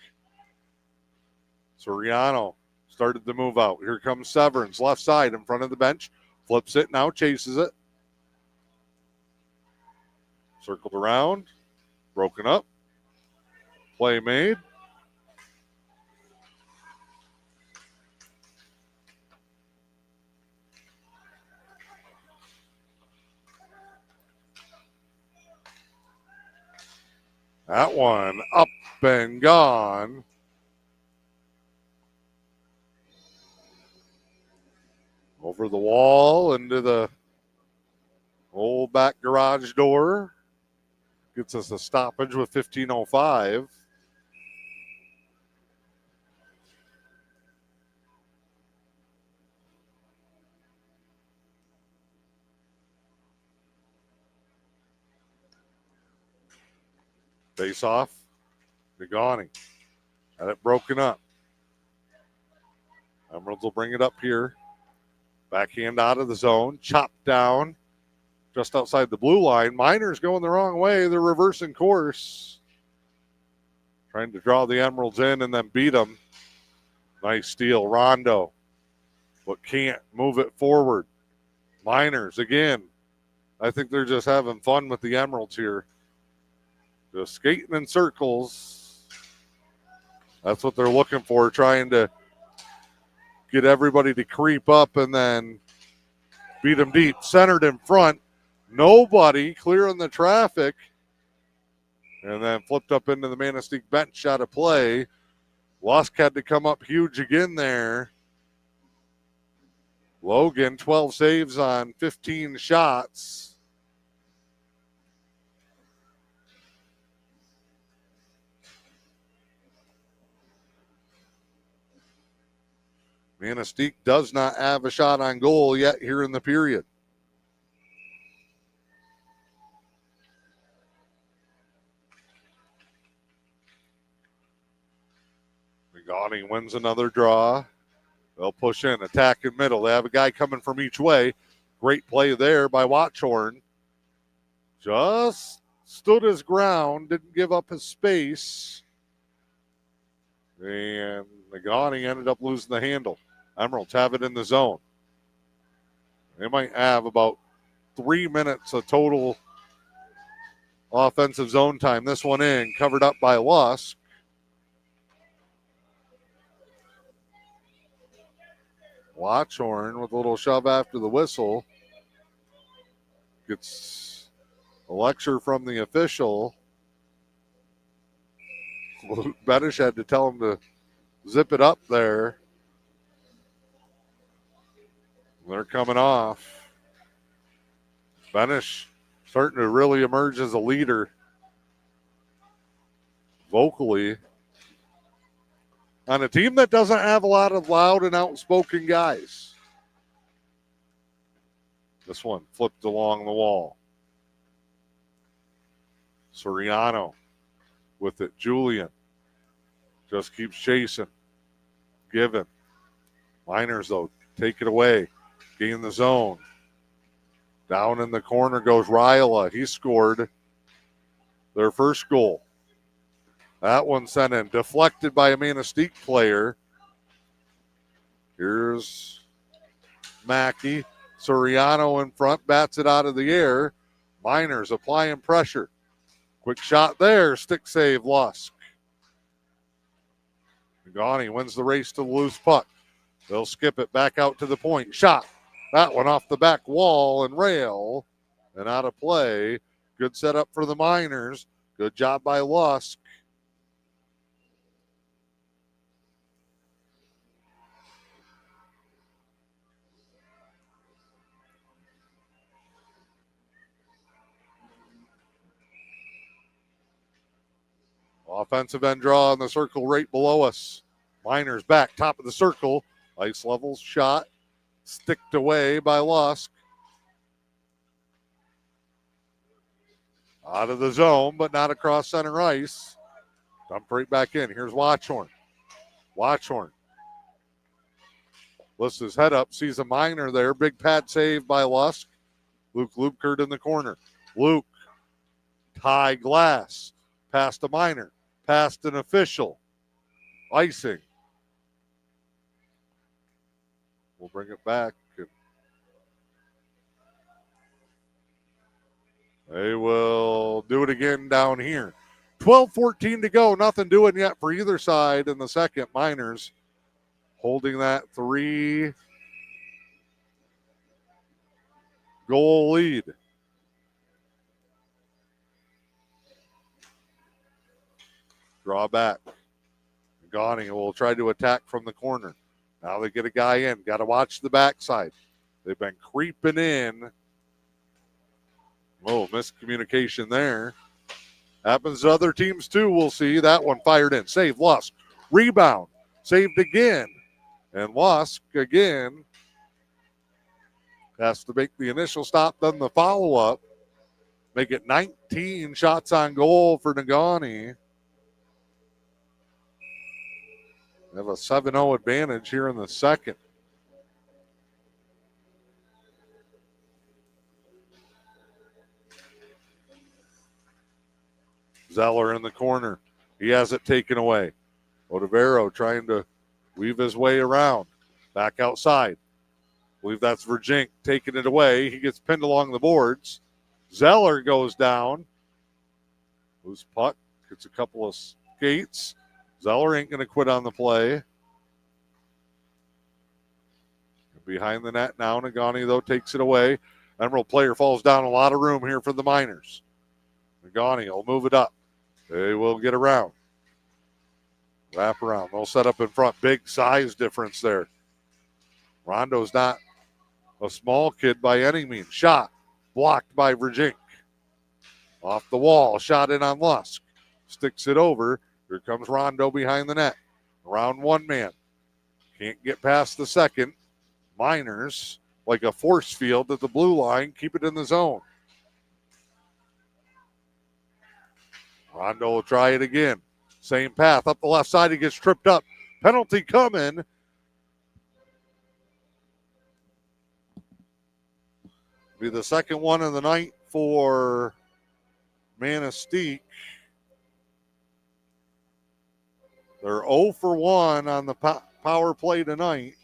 Soriano started to move out. Here comes Severns, left side in front of the bench. Flips it, now chases it. Circled around. Broken up. Play made. That one up and gone. Over the wall into the old back garage door. Gets us a stoppage with 15:05. Face off. Negaunee. Had it broken up. Emeralds will bring it up here. Backhand out of the zone. Chopped down just outside the blue line. Miners going the wrong way. They're reversing course. Trying to draw the Emeralds in and then beat them. Nice steal. Rondo. But can't move it forward. Miners again. I think they're just having fun with the Emeralds here. Just skating in circles. That's what they're looking for, trying to get everybody to creep up and then beat them deep. Centered in front. Nobody clearing the traffic. And then flipped up into the Manistique bench shot of play. Lusk had to come up huge again there. Logan, 12 saves on 15 shots. Manistique does not have a shot on goal yet here in the period. Negaunee wins another draw. They'll push in, attack in middle. They have a guy coming from each way. Great play there by Watchorn. Just stood his ground, didn't give up his space. And Negaunee ended up losing the handle. Emeralds have it in the zone. They might have about 3 minutes of total offensive zone time. This one in, covered up by Lusk. Watchorn with a little shove after the whistle. Gets a lecture from the official. Benish had to tell him to zip it up there. They're coming off. Benish starting to really emerge as a leader vocally on a team that doesn't have a lot of loud and outspoken guys. This one flipped along the wall. Soriano with it. Julian just keeps chasing. Given. Miners, though, take it away. Gain the zone. Down in the corner goes Ryla. He scored their first goal. That one sent in. Deflected by a Manistique player. Here's Mackey. Soriano in front. Bats it out of the air. Miners applying pressure. Quick shot there. Stick save. Lusk. Negaunee wins the race to the loose puck. They'll skip it back out to the point. Shot. That one off the back wall and rail and out of play. Good setup for the Miners. Good job by Lusk. Offensive end draw in the circle right below us. Miners back, top of the circle. Ice levels shot. Sticked away by Lusk. Out of the zone, but not across center ice. Dump right back in. Here's Watchorn. Watchorn lifts his head up, sees a Miner there. Big pad save by Lusk. Luke Lupkert in the corner. Luke, tie glass. Past a Miner. Past an official. Icing. We'll bring it back. They will do it again down here. 12:14 to go. Nothing doing yet for either side in the second. Miners holding that 3-goal lead. Draw back. Negaunee will try to attack from the corner. Now they get a guy in. Got to watch the backside. They've been creeping in. Oh, miscommunication there. Happens to other teams too. We'll see. That one fired in. Save, Lusk. Rebound. Saved again. And Lusk again has to make the initial stop, then the follow-up. Make it 19 shots on goal for Negaunee. They have a 7-0 advantage here in the second. Zeller in the corner. He has it taken away. Otavero trying to weave his way around. Back outside. I believe that's Verjink taking it away. He gets pinned along the boards. Zeller goes down. Loose puck. Gets a couple of skates. Zeller ain't going to quit on the play. Behind the net now. Negaunee, though, takes it away. Emerald player falls down. A lot of room here for the Miners. Negaunee will move it up. They will get around. Wrap around. They'll set up in front. Big size difference there. Rondo's not a small kid by any means. Shot. Blocked by Verjink. Off the wall. Shot in on Lusk. Sticks it over. Here comes Rondo behind the net. Around one man. Can't get past the second. Miners, like a force field at the blue line, keep it in the zone. Rondo will try it again. Same path. Up the left side. He gets tripped up. Penalty coming. Be the second one of the night for Manistique. They're 0 for 1 on the power play tonight.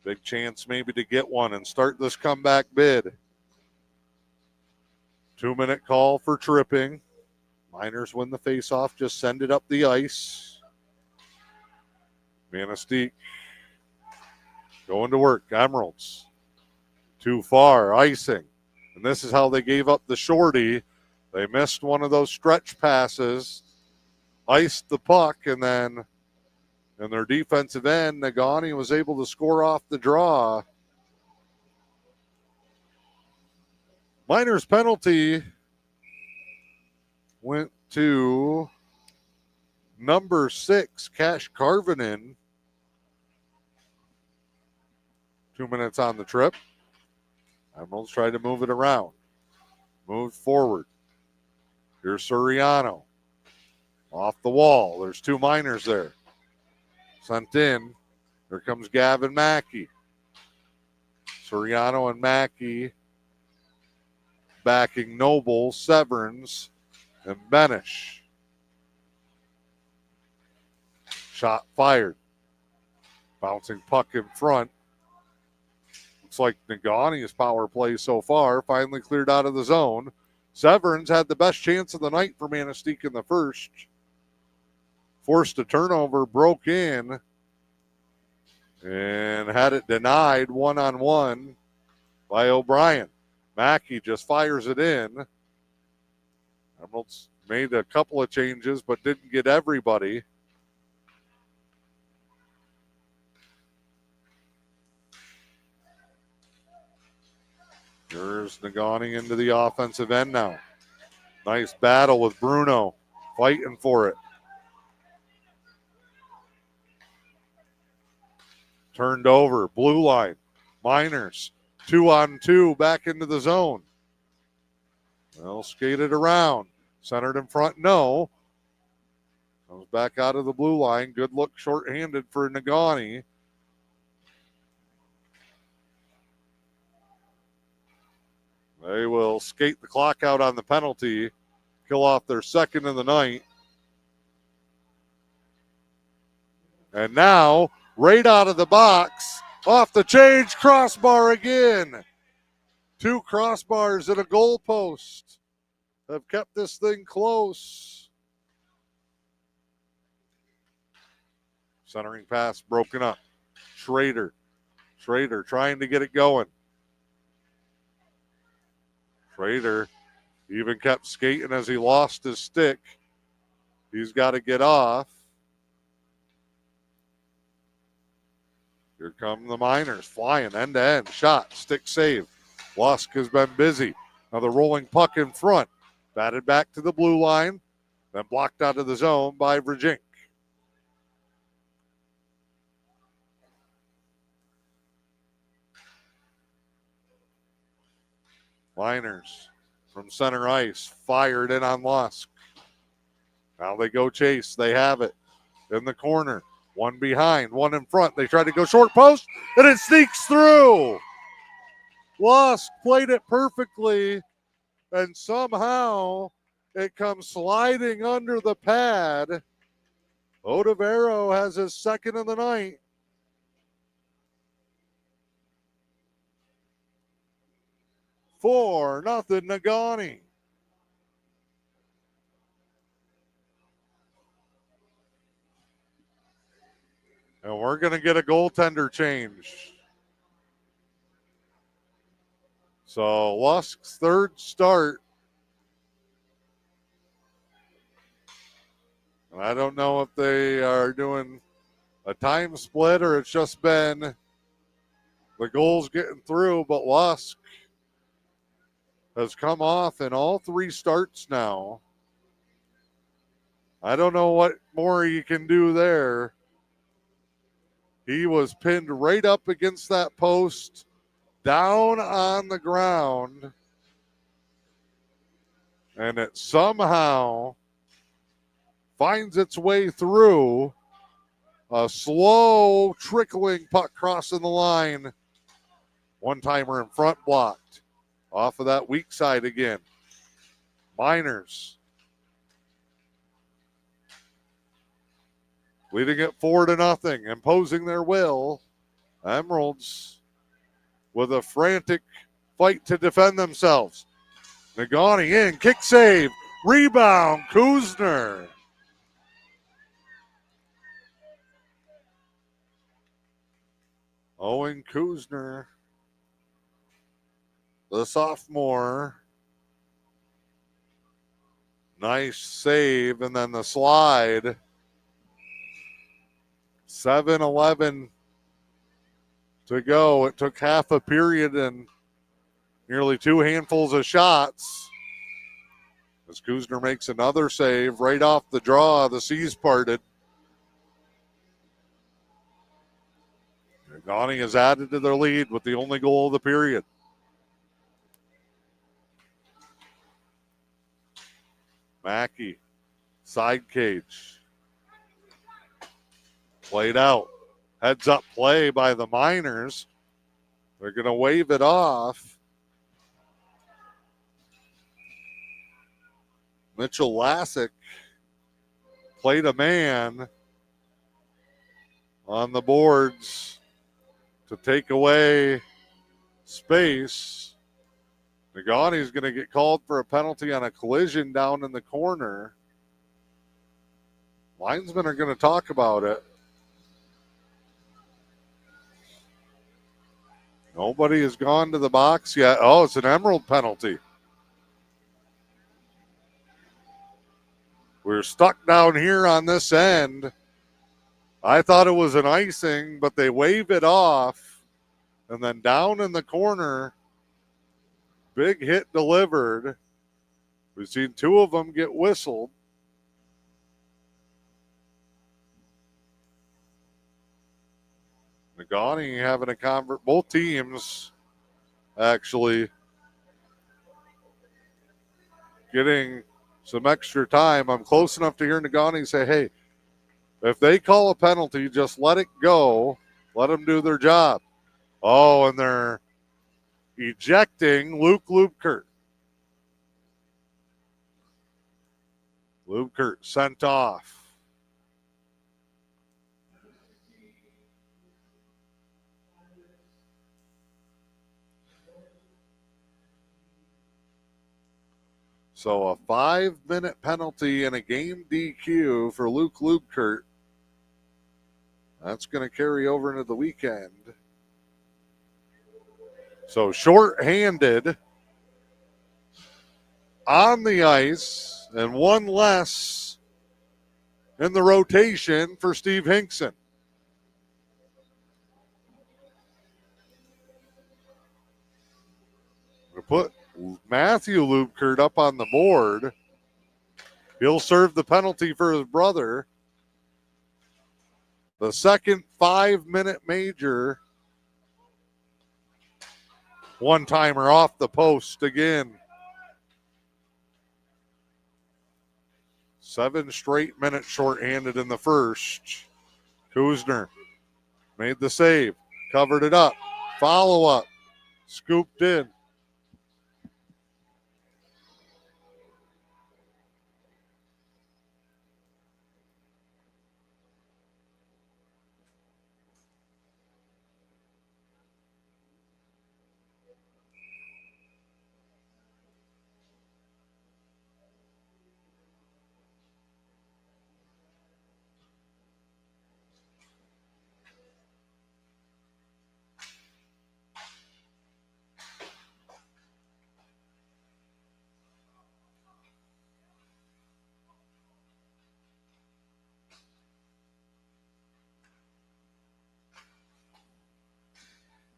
Big chance maybe to get one and start this comeback bid. 2-minute call for tripping. Miners win the faceoff. Just send it up the ice. Manistique going to work. Emeralds. Too far. Icing. And this is how they gave up the shorty. They missed one of those stretch passes. Iced the puck, and then in their defensive end, Negaunee was able to score off the draw. Miners penalty went to number 6, Cash Carvinen. 2 minutes on the trip. Emeralds tried to move it around. Moved forward. Here's Suriano. Off the wall. There's 2 Miners there. Sent in. Here comes Gavin Mackey. Suriano and Mackey backing Noble, Severns, and Benish. Shot fired. Bouncing puck in front. Looks like Negaunee's power play so far finally cleared out of the zone. Severns had the best chance of the night for Manistique in the first. Forced a turnover, broke in, and had it denied one-on-one by O'Brien. Mackey just fires it in. Emeralds made a couple of changes, but didn't get everybody. Here's Negaunee into the offensive end now. Nice battle with Bruno, fighting for it. Turned over, blue line. Miners, 2-on-2, back into the zone. Well, skated around. Centered in front, no. Comes back out of the blue line. Good look shorthanded for Negaunee. They will skate the clock out on the penalty. Kill off their second of the night. And now, right out of the box, off the change, crossbar again. 2 crossbars and a goal post have kept this thing close. Centering pass broken up. Schrader trying to get it going. Schrader even kept skating as he lost his stick. He's got to get off. Here come the Miners flying end to end. Shot, stick save. Lusk has been busy. Now the rolling puck in front. Batted back to the blue line. Then blocked out of the zone by Virginia. Miners from center ice. Fired in on Lusk. Now they go chase. They have it in the corner. One behind, one in front. They try to go short post, and it sneaks through. Lusk played it perfectly, and somehow it comes sliding under the pad. Odavero has his second of the night. Four, nothing, Negaunee. And we're going to get a goaltender change. So Lusk's third start. And I don't know if they are doing a time split or it's just been the goals getting through, but Lusk has come off in all three starts now. I don't know what more you can do there. He was pinned right up against that post, down on the ground, and it somehow finds its way through. A slow trickling puck crossing the line. One-timer in front blocked. Off of that weak side again. Miners leading it 4-0, imposing their will. Emeralds with a frantic fight to defend themselves. Negaunee in, kick save, rebound, Kuzner. Owen Kuzner, the sophomore. Nice save, and then the slide. 7:11 to go. It took half a period and nearly two handfuls of shots. As Kuzner makes another save right off the draw, the seas parted. Negaunee has added to their lead with the only goal of the period. Mackey, side cage. Played out. Heads up play by the Miners. They're going to wave it off. Mitchell Lassick played a man on the boards to take away space. Negaunee is going to get called for a penalty on a collision down in the corner. Linesmen are going to talk about it. Nobody has gone to the box yet. Oh, it's an Emerald penalty. We're stuck down here on this end. I thought it was an icing, but they wave it off. And then down in the corner, big hit delivered. We've seen two of them get whistled. Negaunee having a convert. Both teams actually getting some extra time. I'm close enough to hear Negaunee say, hey, if they call a penalty, just let it go. Let them do their job. Oh, and they're ejecting Luke Lubkert. Lubkert sent off. So a 5-minute penalty and a game DQ for Luke Lubkert. That's going to carry over into the weekend. So short-handed on the ice and one less in the rotation for Steve Hinkson. We put Matthew Lubkert up on the board. He'll serve the penalty for his brother. The second 5-minute major. One-timer off the post again. 7 straight minutes shorthanded in the first. Kuzner made the save, covered it up, follow-up, scooped in.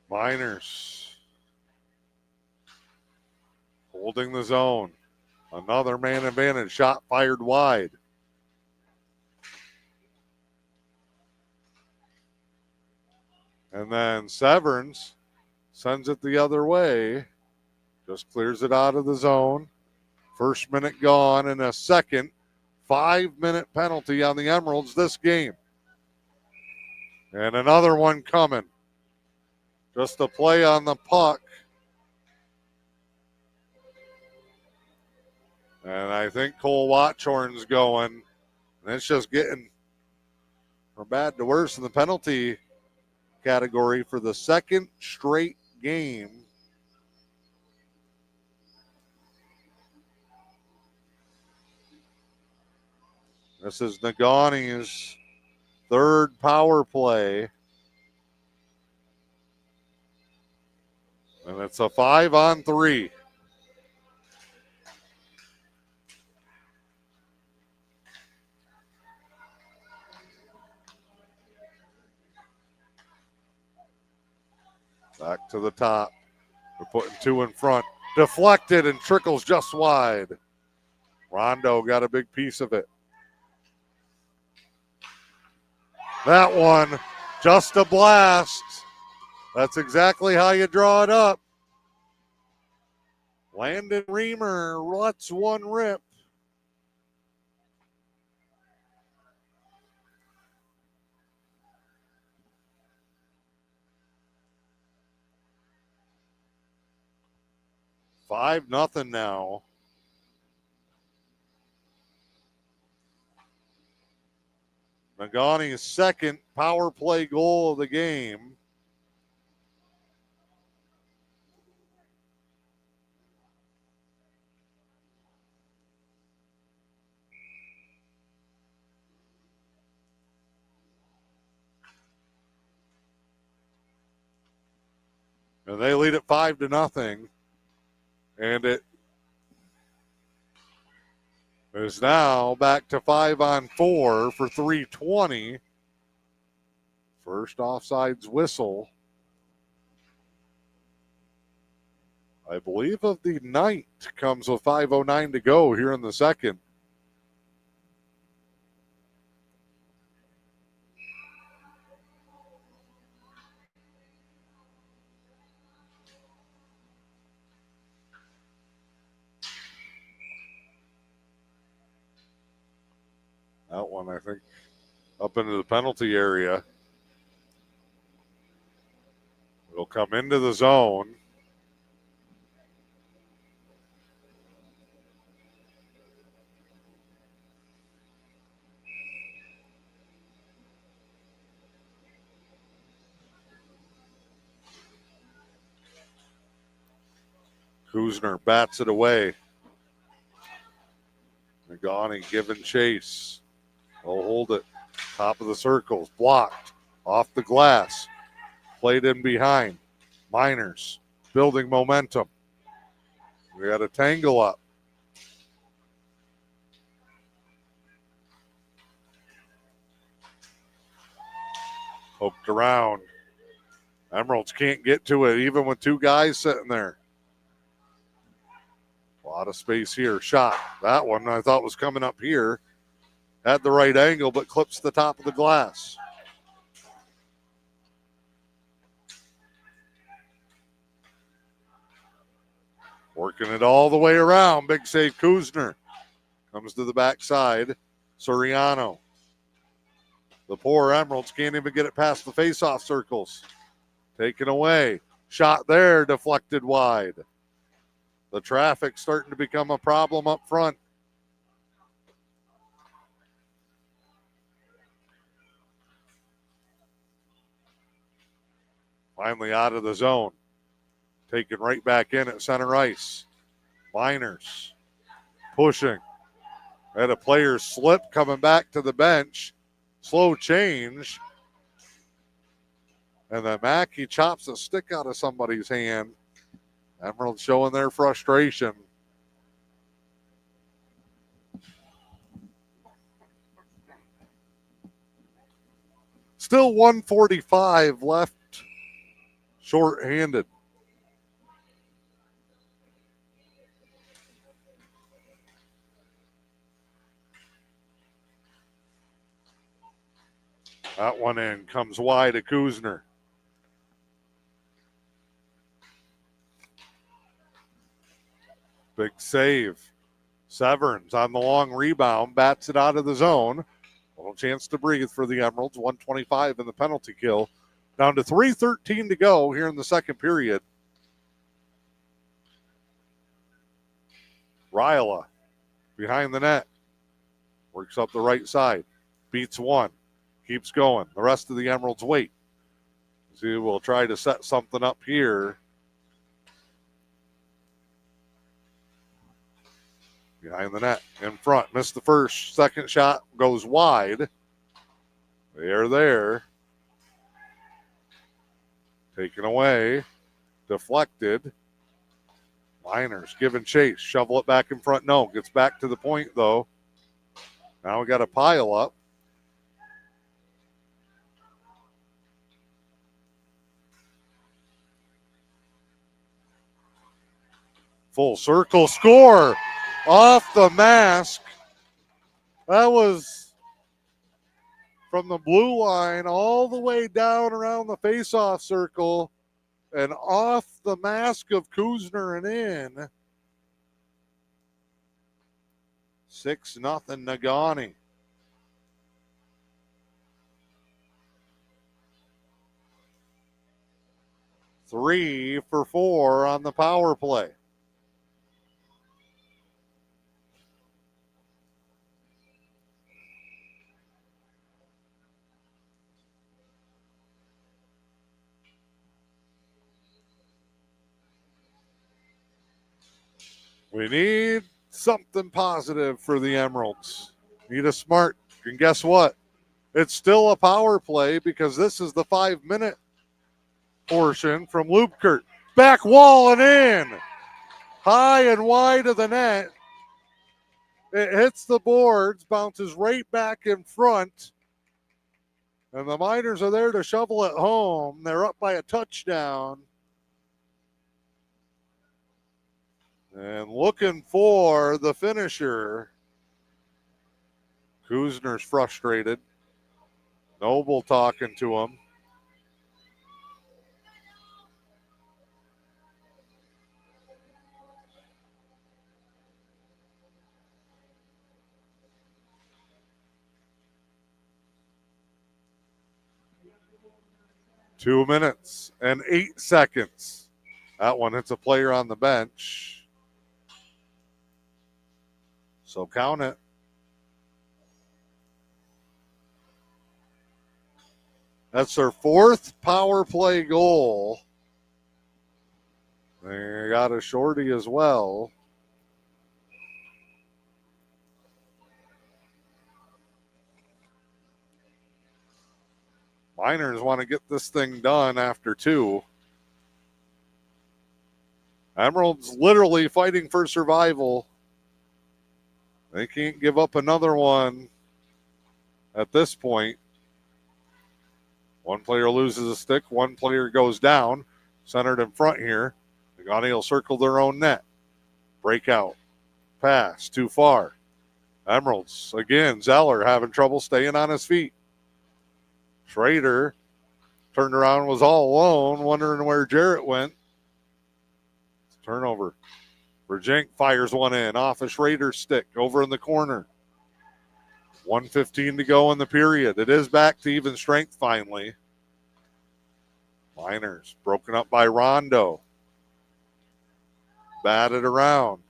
Miners holding the zone. Another man advantage, shot fired wide. And then Severns sends it the other way. Just clears it out of the zone. First minute gone and a second 5-minute penalty on the Emeralds this game. And another one coming. Just a play on the puck. And I think Cole Watchorn's going. And it's just getting from bad to worse in the penalty category for the second straight game. This is Negaunee's third power play. And it's a 5-on-3. Back to the top. We're putting 2 in front. Deflected and trickles just wide. Rondo got a big piece of it. That one, just a blast. That's exactly how you draw it up. Landon Reamer lets one rip. Five nothing now. Negaunee's second power play goal of the game. And they lead it 5-0. And it is now back to 5-on-4 for 3:20. First offsides whistle, I believe, of the night comes with 5:09 to go here in the second. That one, I think, up into the penalty area. It'll come into the zone. Kuzner bats it away. Negaunee giving chase. They'll hold it. Top of the circles. Blocked. Off the glass. Played in behind. Miners building momentum. We got a tangle up. Poked around. Emeralds can't get to it, even with two guys sitting there. A lot of space here. Shot. That one I thought was coming up here. Had the right angle, but clips the top of the glass. Working it all the way around. Big save, Kuzner. Comes to the backside. Soriano. The poor Emeralds can't even get it past the face-off circles. Taken away. Shot there, deflected wide. The traffic starting to become a problem up front. Finally out of the zone. Taken right back in at center ice. Miners pushing. Had a player slip coming back to the bench. Slow change. And then Mackey chops a stick out of somebody's hand. Emeralds showing their frustration. Still 1:45 left. Short-handed. That one in comes wide to Kuzner. Big save. Severns on the long rebound, bats it out of the zone. A little chance to breathe for the Emeralds. 125 in the penalty kill. Down to 3:13 to go here in the second period. Ryla behind the net. Works up the right side. Beats one. Keeps going. The rest of the Emeralds wait. See, we'll try to set something up here. Behind the net, in front. Missed the first. Second shot goes wide. They are there. Taken away. Deflected. Miners giving chase. Shovel it back in front. No. Gets back to the point, though. Now we got a pile up. Full circle score. Off the mask. That was from the blue line all the way down around the face-off circle and off the mask of Kuzner and in. 6-0 Negaunee. Three for four on the power play. We need something positive for the Emeralds. Need a smart. And guess what? It's still a power play because this is the 5-minute portion from Lubkert. Back wall and in. High and wide of the net. It hits the boards, bounces right back in front. And the Miners are there to shovel it home. They're up by a touchdown. And looking for the finisher. Kuzner's frustrated. Noble talking to him. Two minutes and 8 seconds. That one hits a player on the bench. So count it. That's their fourth power play goal. They got a shorty as well. Miners want to get this thing done after two. Emeralds literally fighting for survival. They can't give up another one at this point. One player loses a stick. One player goes down. Centered in front here. Negaunee will circle their own net. Breakout. Pass. Too far. Emeralds. Again, Zeller having trouble staying on his feet. Schrader turned around, was all alone, wondering where Jarrett went. Turnover. Verjink fires one in off a Schrader stick over in the corner. 1:15 to go in the period. It is back to even strength finally. Miners broken up by Rondo. Batted around.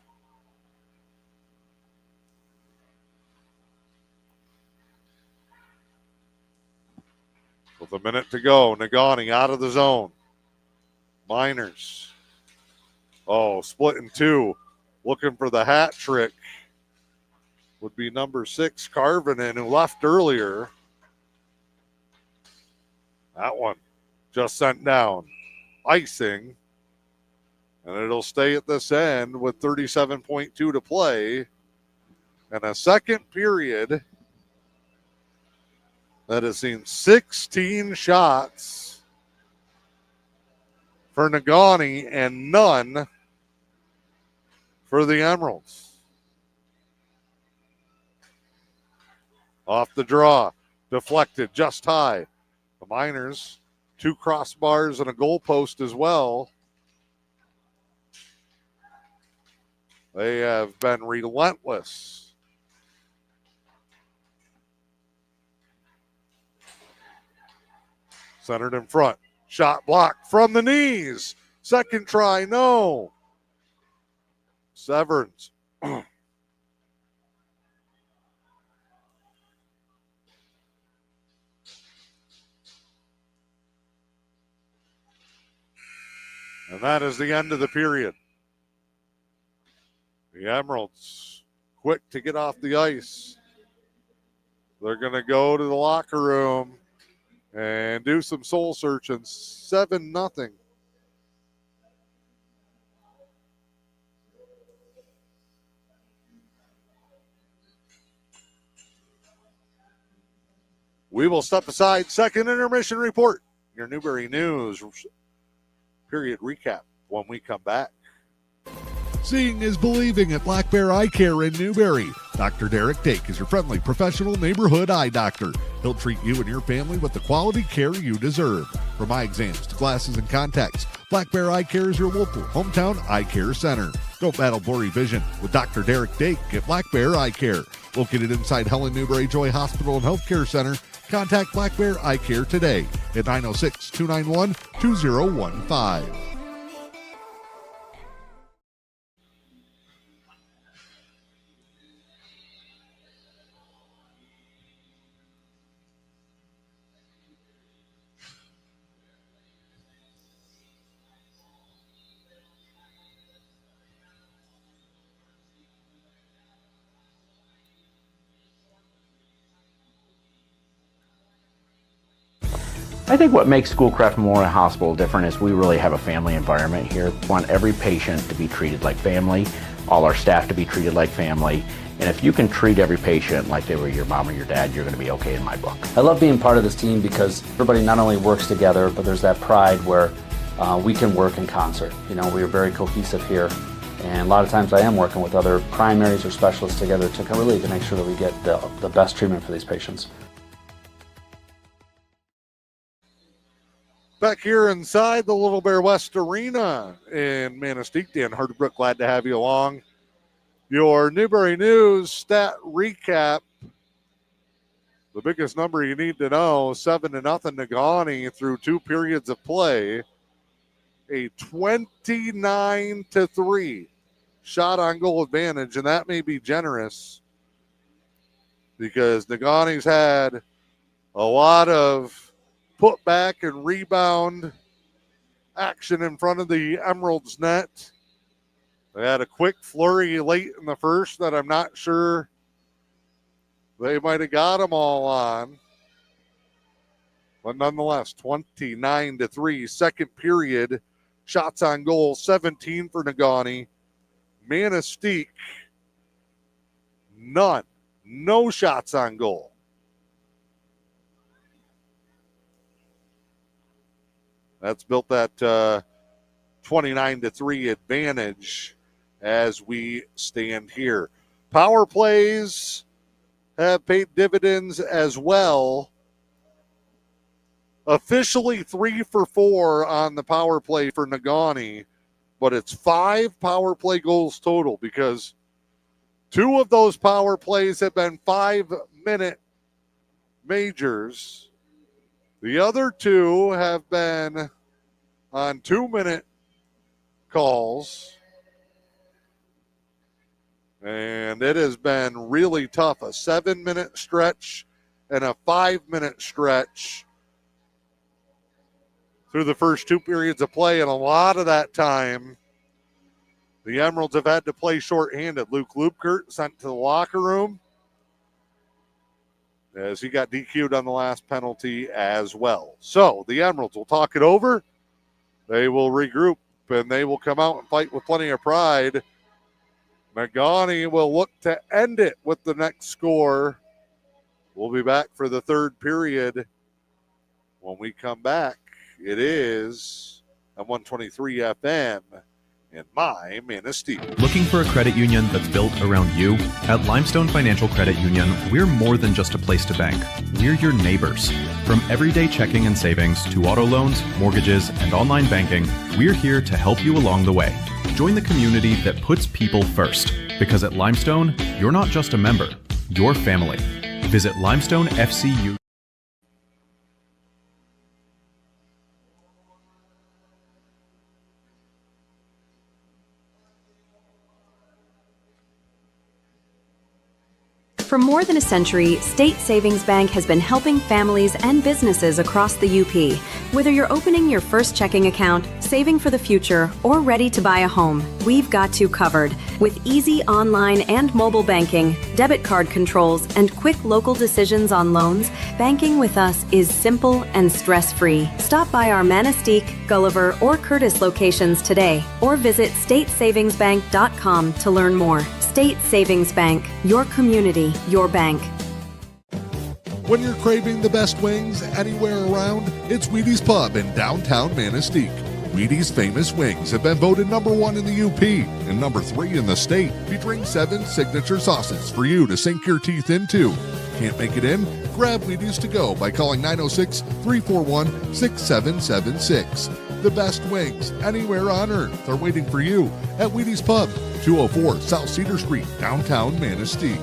With a minute to go, Negaunee out of the zone. Miners. Oh, split in two. Looking for the hat trick. Would be number 6, Carvinen, who left earlier. That one just sent down. Icing. And it'll stay at this end with 37.2 to play. And a second period that has seen 16 shots for Negaunee and none for the Emeralds. Off the draw, deflected just high. The Miners, 2 crossbars and a goalpost as well. They have been relentless. Centered in front. Shot blocked from the knees. Second try, no. Severance. And that is the end of the period. The Emeralds quick to get off the ice. They're going to go to the locker room and do some soul searching. 7-0. We will step aside. Second intermission report. Your Newberry News period recap when we come back. Seeing is believing at Black Bear Eye Care in Newberry. Dr. Derek Dake is your friendly professional neighborhood eye doctor. He'll treat you and your family with the quality care you deserve. From eye exams to glasses and contacts, Black Bear Eye Care is your local hometown eye care center. Don't battle blurry vision with Dr. Derek Dake at Black Bear Eye Care. Located inside Helen Newberry Joy Hospital and Healthcare Center, contact Black Bear Eye Care today at 906-291-2015. I think what makes Schoolcraft Memorial Hospital different is we really have a family environment here. We want every patient to be treated like family, all our staff to be treated like family, and if you can treat every patient like they were your mom or your dad, you're going to be okay in my book. I love being part of this team because everybody not only works together, but there's that pride where we can work in concert. You know, we are very cohesive here, and a lot of times I am working with other primaries or specialists together to really to make sure that we get the best treatment for these patients. Back here inside the Little Bear West Arena in Manistique. Dan Hardbrook, glad to have you along. Your Newberry News stat recap. The biggest number you need to know, 7-0 Negaunee through 2 periods of play. A 29-3 shot on goal advantage, and that may be generous because Negaunee's had a lot of put back and rebound action in front of the Emeralds net. They had a quick flurry late in the first that I'm not sure they might have got them all on. But nonetheless, 29-3. Second period, shots on goal, 17 for Negaunee. Manistique, none. No shots on goal. That's built that 29-3 advantage as we stand here. Power plays have paid dividends as well. Officially 3 for 4 on the power play for Negaunee, but it's 5 power play goals total because 2 of those power plays have been 5-minute majors. The other 2 have been on 2-minute calls. And it has been really tough. A 7-minute stretch and a 5-minute stretch through the first 2 periods of play. And a lot of that time, the Emeralds have had to play shorthanded. Luke Lupkert sent to the locker room as he got DQ'd on the last penalty as well. So the Emeralds will talk it over. They will regroup and they will come out and fight with plenty of pride. Negaunee will look to end it with the next score. We'll be back for the third period. When we come back, it is on 123 FM in my Manistique. Looking for a credit union that's built around you? At Limestone Financial Credit Union, we're more than just a place to bank. We're your neighbors. From everyday checking and savings to auto loans, mortgages, and online banking, we're here to help you along the way. Join the community that puts people first. Because at Limestone, you're not just a member, you're family. Visit Limestone FCU. For more than a century, State Savings Bank has been helping families and businesses across the UP. Whether you're opening your first checking account, saving for the future, or ready to buy a home, we've got you covered. With easy online and mobile banking, debit card controls, and quick local decisions on loans, banking with us is simple and stress-free. Stop by our Manistique, Gulliver, or Curtis locations today, or visit statesavingsbank.com to learn more. State Savings Bank, your community, your bank. When you're craving the best wings anywhere around, it's Wheaties Pub in downtown Manistique. Wheaties' famous wings have been voted #1 in the UP and #3 in the state, featuring 7 signature sauces for you to sink your teeth into. Can't make it in? Grab Wheaties to go by calling 906-341-6776. The best wings anywhere on earth are waiting for you at Wheaties Pub, 204 South Cedar Street, downtown Manistique.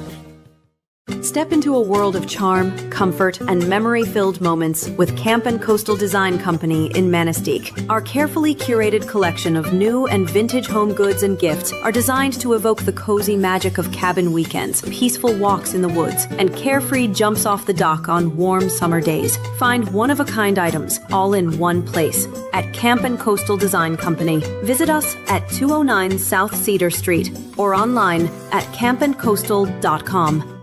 Step into a world of charm, comfort, and memory-filled moments with Camp and Coastal Design Company in Manistique. Our carefully curated collection of new and vintage home goods and gifts are designed to evoke the cozy magic of cabin weekends, peaceful walks in the woods, and carefree jumps off the dock on warm summer days. Find one-of-a-kind items all in one place at Camp and Coastal Design Company. Visit us at 209 South Cedar Street or online at campandcoastal.com.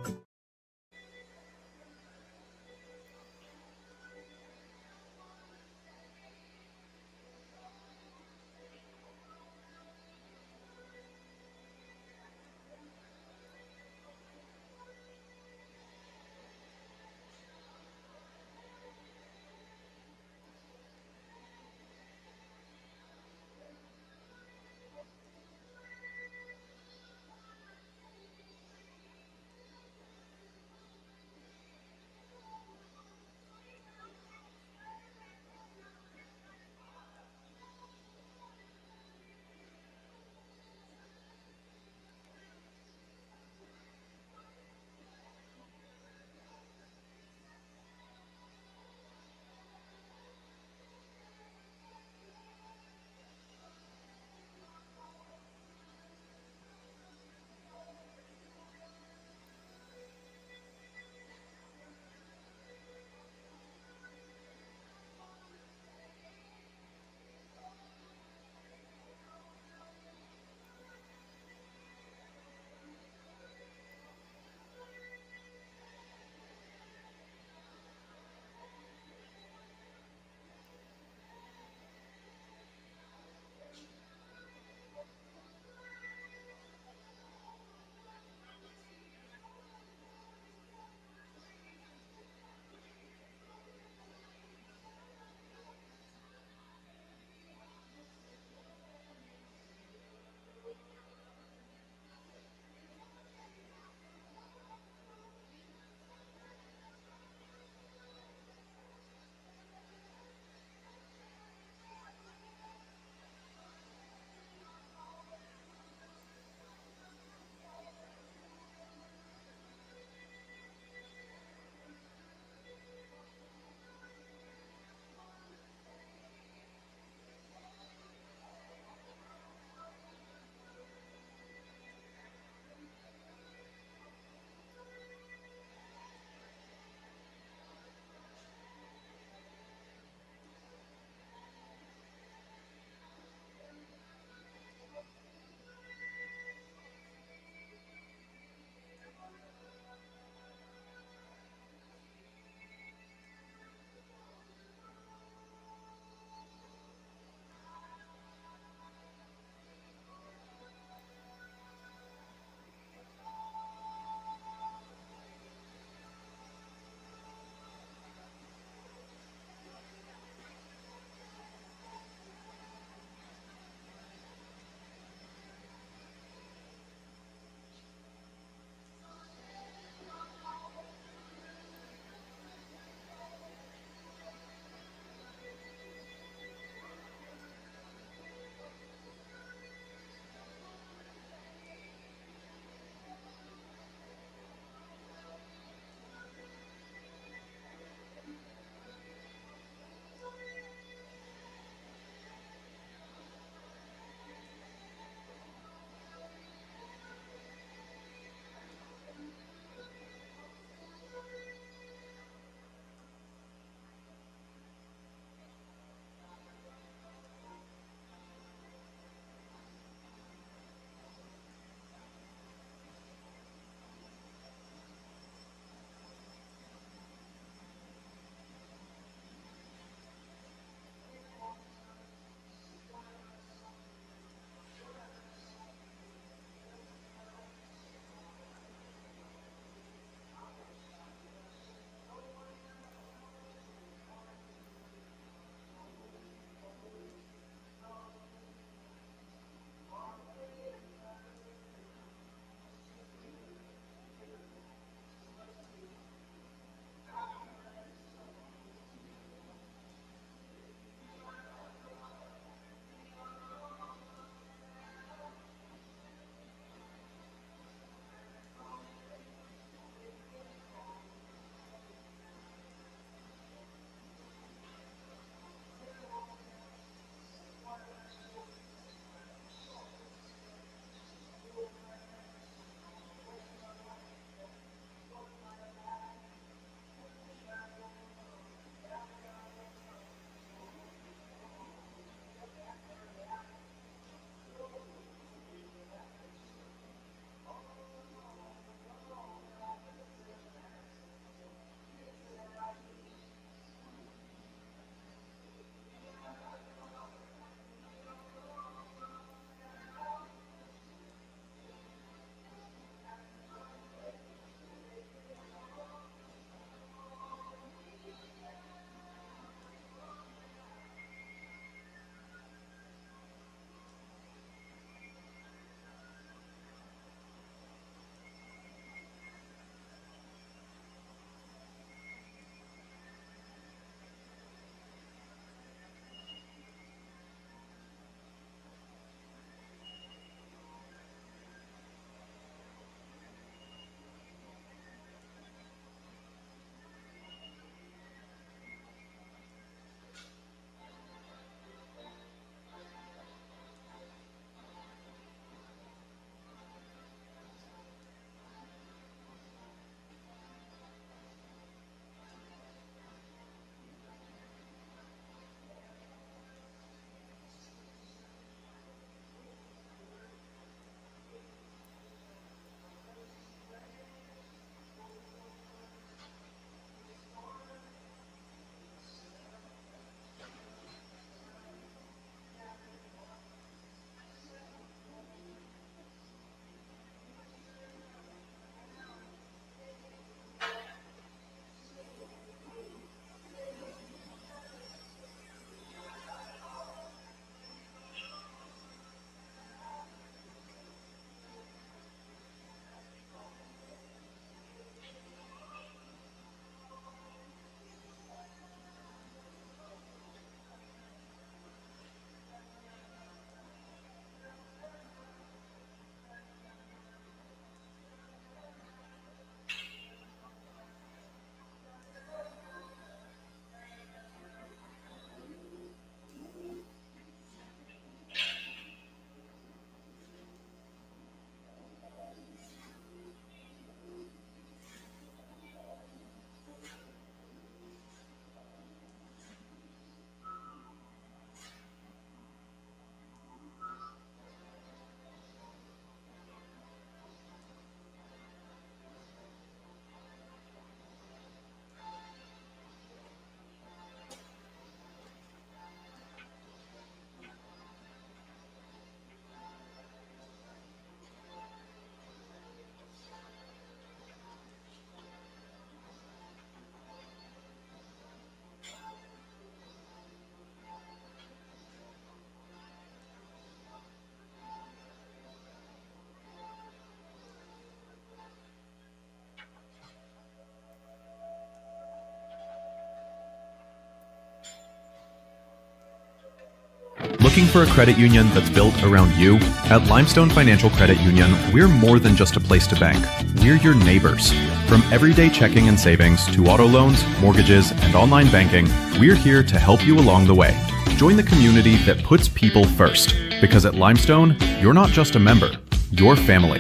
Looking for a credit union that's built around you? At Limestone Financial Credit Union, we're more than just a place to bank. We're your neighbors. From everyday checking and savings to auto loans, mortgages, and online banking, we're here to help you along the way. Join the community that puts people first. Because at Limestone, you're not just a member, you're family.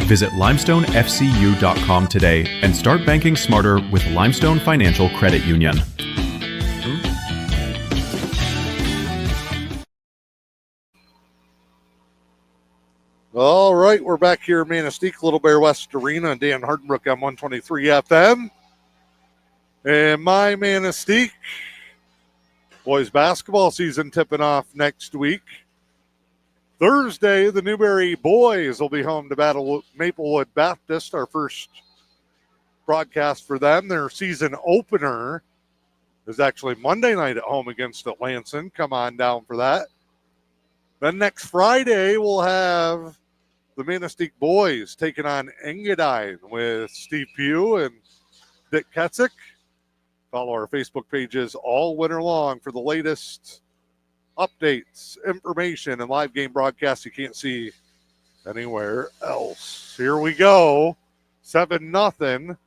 Visit limestonefcu.com today and start banking smarter with Limestone Financial Credit Union. All right, we're back here in Manistique, Little Bear West Arena, and Dan Hardenbrook on 123 FM. And my Manistique, boys basketball season tipping off next week. Thursday, the Newberry boys will be home to battle Maplewood Baptist, our first broadcast for them. Their season opener is actually Monday night at home against Atlanson. Come on down for that. Then next Friday, we'll have the Manistique boys taking on Engadine with Steve Pugh and Dick Ketzik. Follow our Facebook pages all winter long for the latest updates, information, and live game broadcasts you can't see anywhere else. Here we go. 7-0.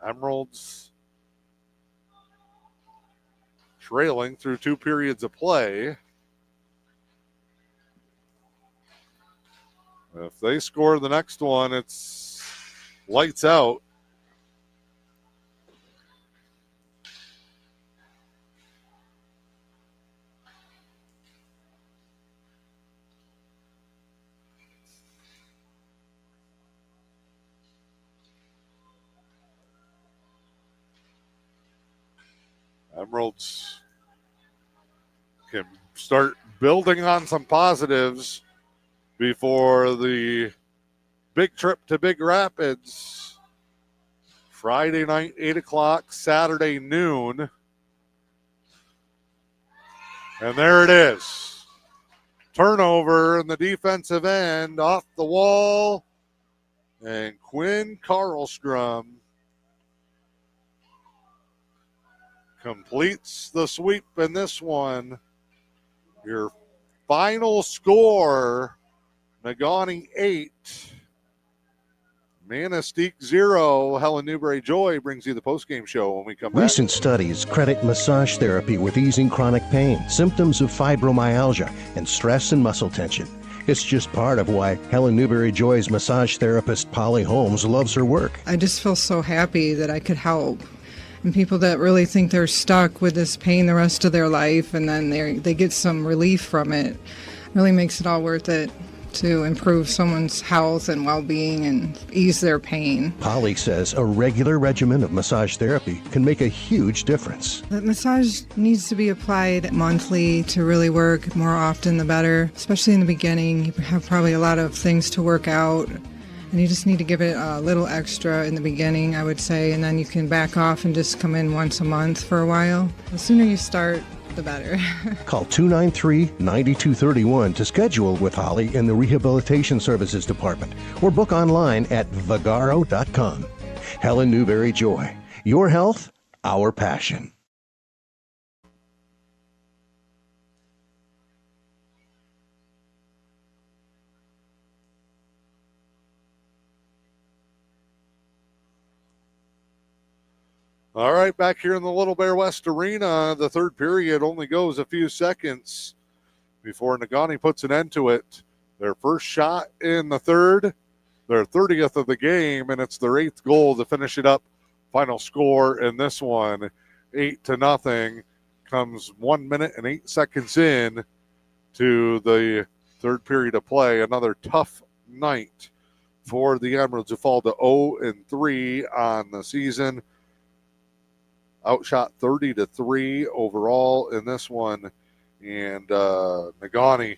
Emeralds trailing through 2 periods of play. If they score the next one, it's lights out. Emeralds can start building on some positives before the big trip to Big Rapids. Friday night, 8 o'clock, Saturday noon. And there it is. Turnover in the defensive end, off the wall. And Quinn Karlstrom completes the sweep in this one. Your final score, Negaunee 8, Manistique 0. Helen Newberry Joy brings you the postgame show when we come back. Recent studies credit massage therapy with easing chronic pain, symptoms of fibromyalgia, and stress and muscle tension. It's just part of why Helen Newberry Joy's massage therapist Polly Holmes loves her work. I just feel so happy that I could help. And people that really think they're stuck with this pain the rest of their life and then they get some relief from it, really makes it all worth it to improve someone's health and well-being and ease their pain. Polly says a regular regimen of massage therapy can make a huge difference. The massage needs to be applied monthly to really work. More often the better, especially in the beginning. You have probably a lot of things to work out. And you just need to give it a little extra in the beginning, I would say, and then you can back off and just come in once a month for a while. The sooner you start, the better. Call 293-9231 to schedule with Holly in the Rehabilitation Services Department or book online at vagaro.com. Helen Newberry Joy. Your health, our passion. All right, back here in the Little Bear West Arena, the third period only goes a few seconds before Negaunee puts an end to it. Their first shot in the third, their 30th of the game, and it's their 8th goal to finish it up. Final score in this one, 8-0, comes 1 minute and 8 seconds in to the third period of play. Another tough night for the Emeralds, who fall to 0-3 on the season. Outshot 30-3 overall in this one. And Negaunee,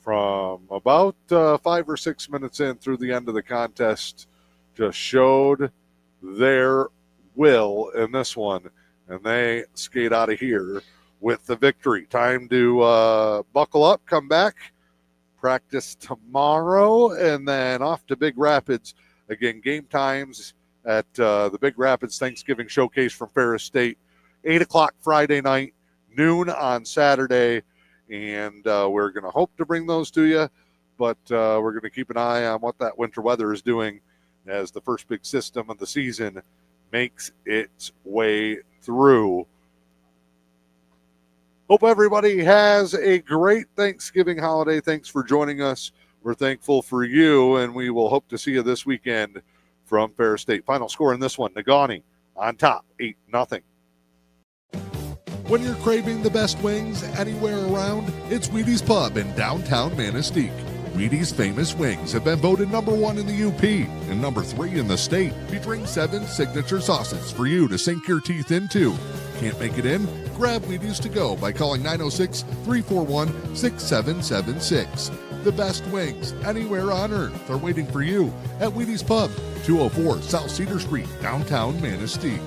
from about 5 or 6 minutes in through the end of the contest, just showed their will in this one. And they skate out of here with the victory. Time to buckle up, come back, practice tomorrow, and then off to Big Rapids. Again, game times at the Big Rapids Thanksgiving Showcase from Ferris State. 8 o'clock Friday night, noon on Saturday. and we're going to hope to bring those to you, but we're going to keep an eye on what that winter weather is doing as the first big system of the season makes its way through. Hope everybody has a great Thanksgiving holiday. Thanks for joining us. We're thankful for you, and we will hope to see you this weekend from Ferris State. Final score in this one, Negaunee on top, 8-0. When you're craving the best wings anywhere around, it's Wheaties Pub in downtown Manistique. Wheaties' famous wings have been voted #1 in the U.P. and #3 in the state, featuring 7 signature sauces for you to sink your teeth into. Can't make it in? Grab Wheaties to go by calling 906-341-6776. The best wings anywhere on earth are waiting for you at Wheaties Pub, 204 South Cedar Street, downtown Manistique.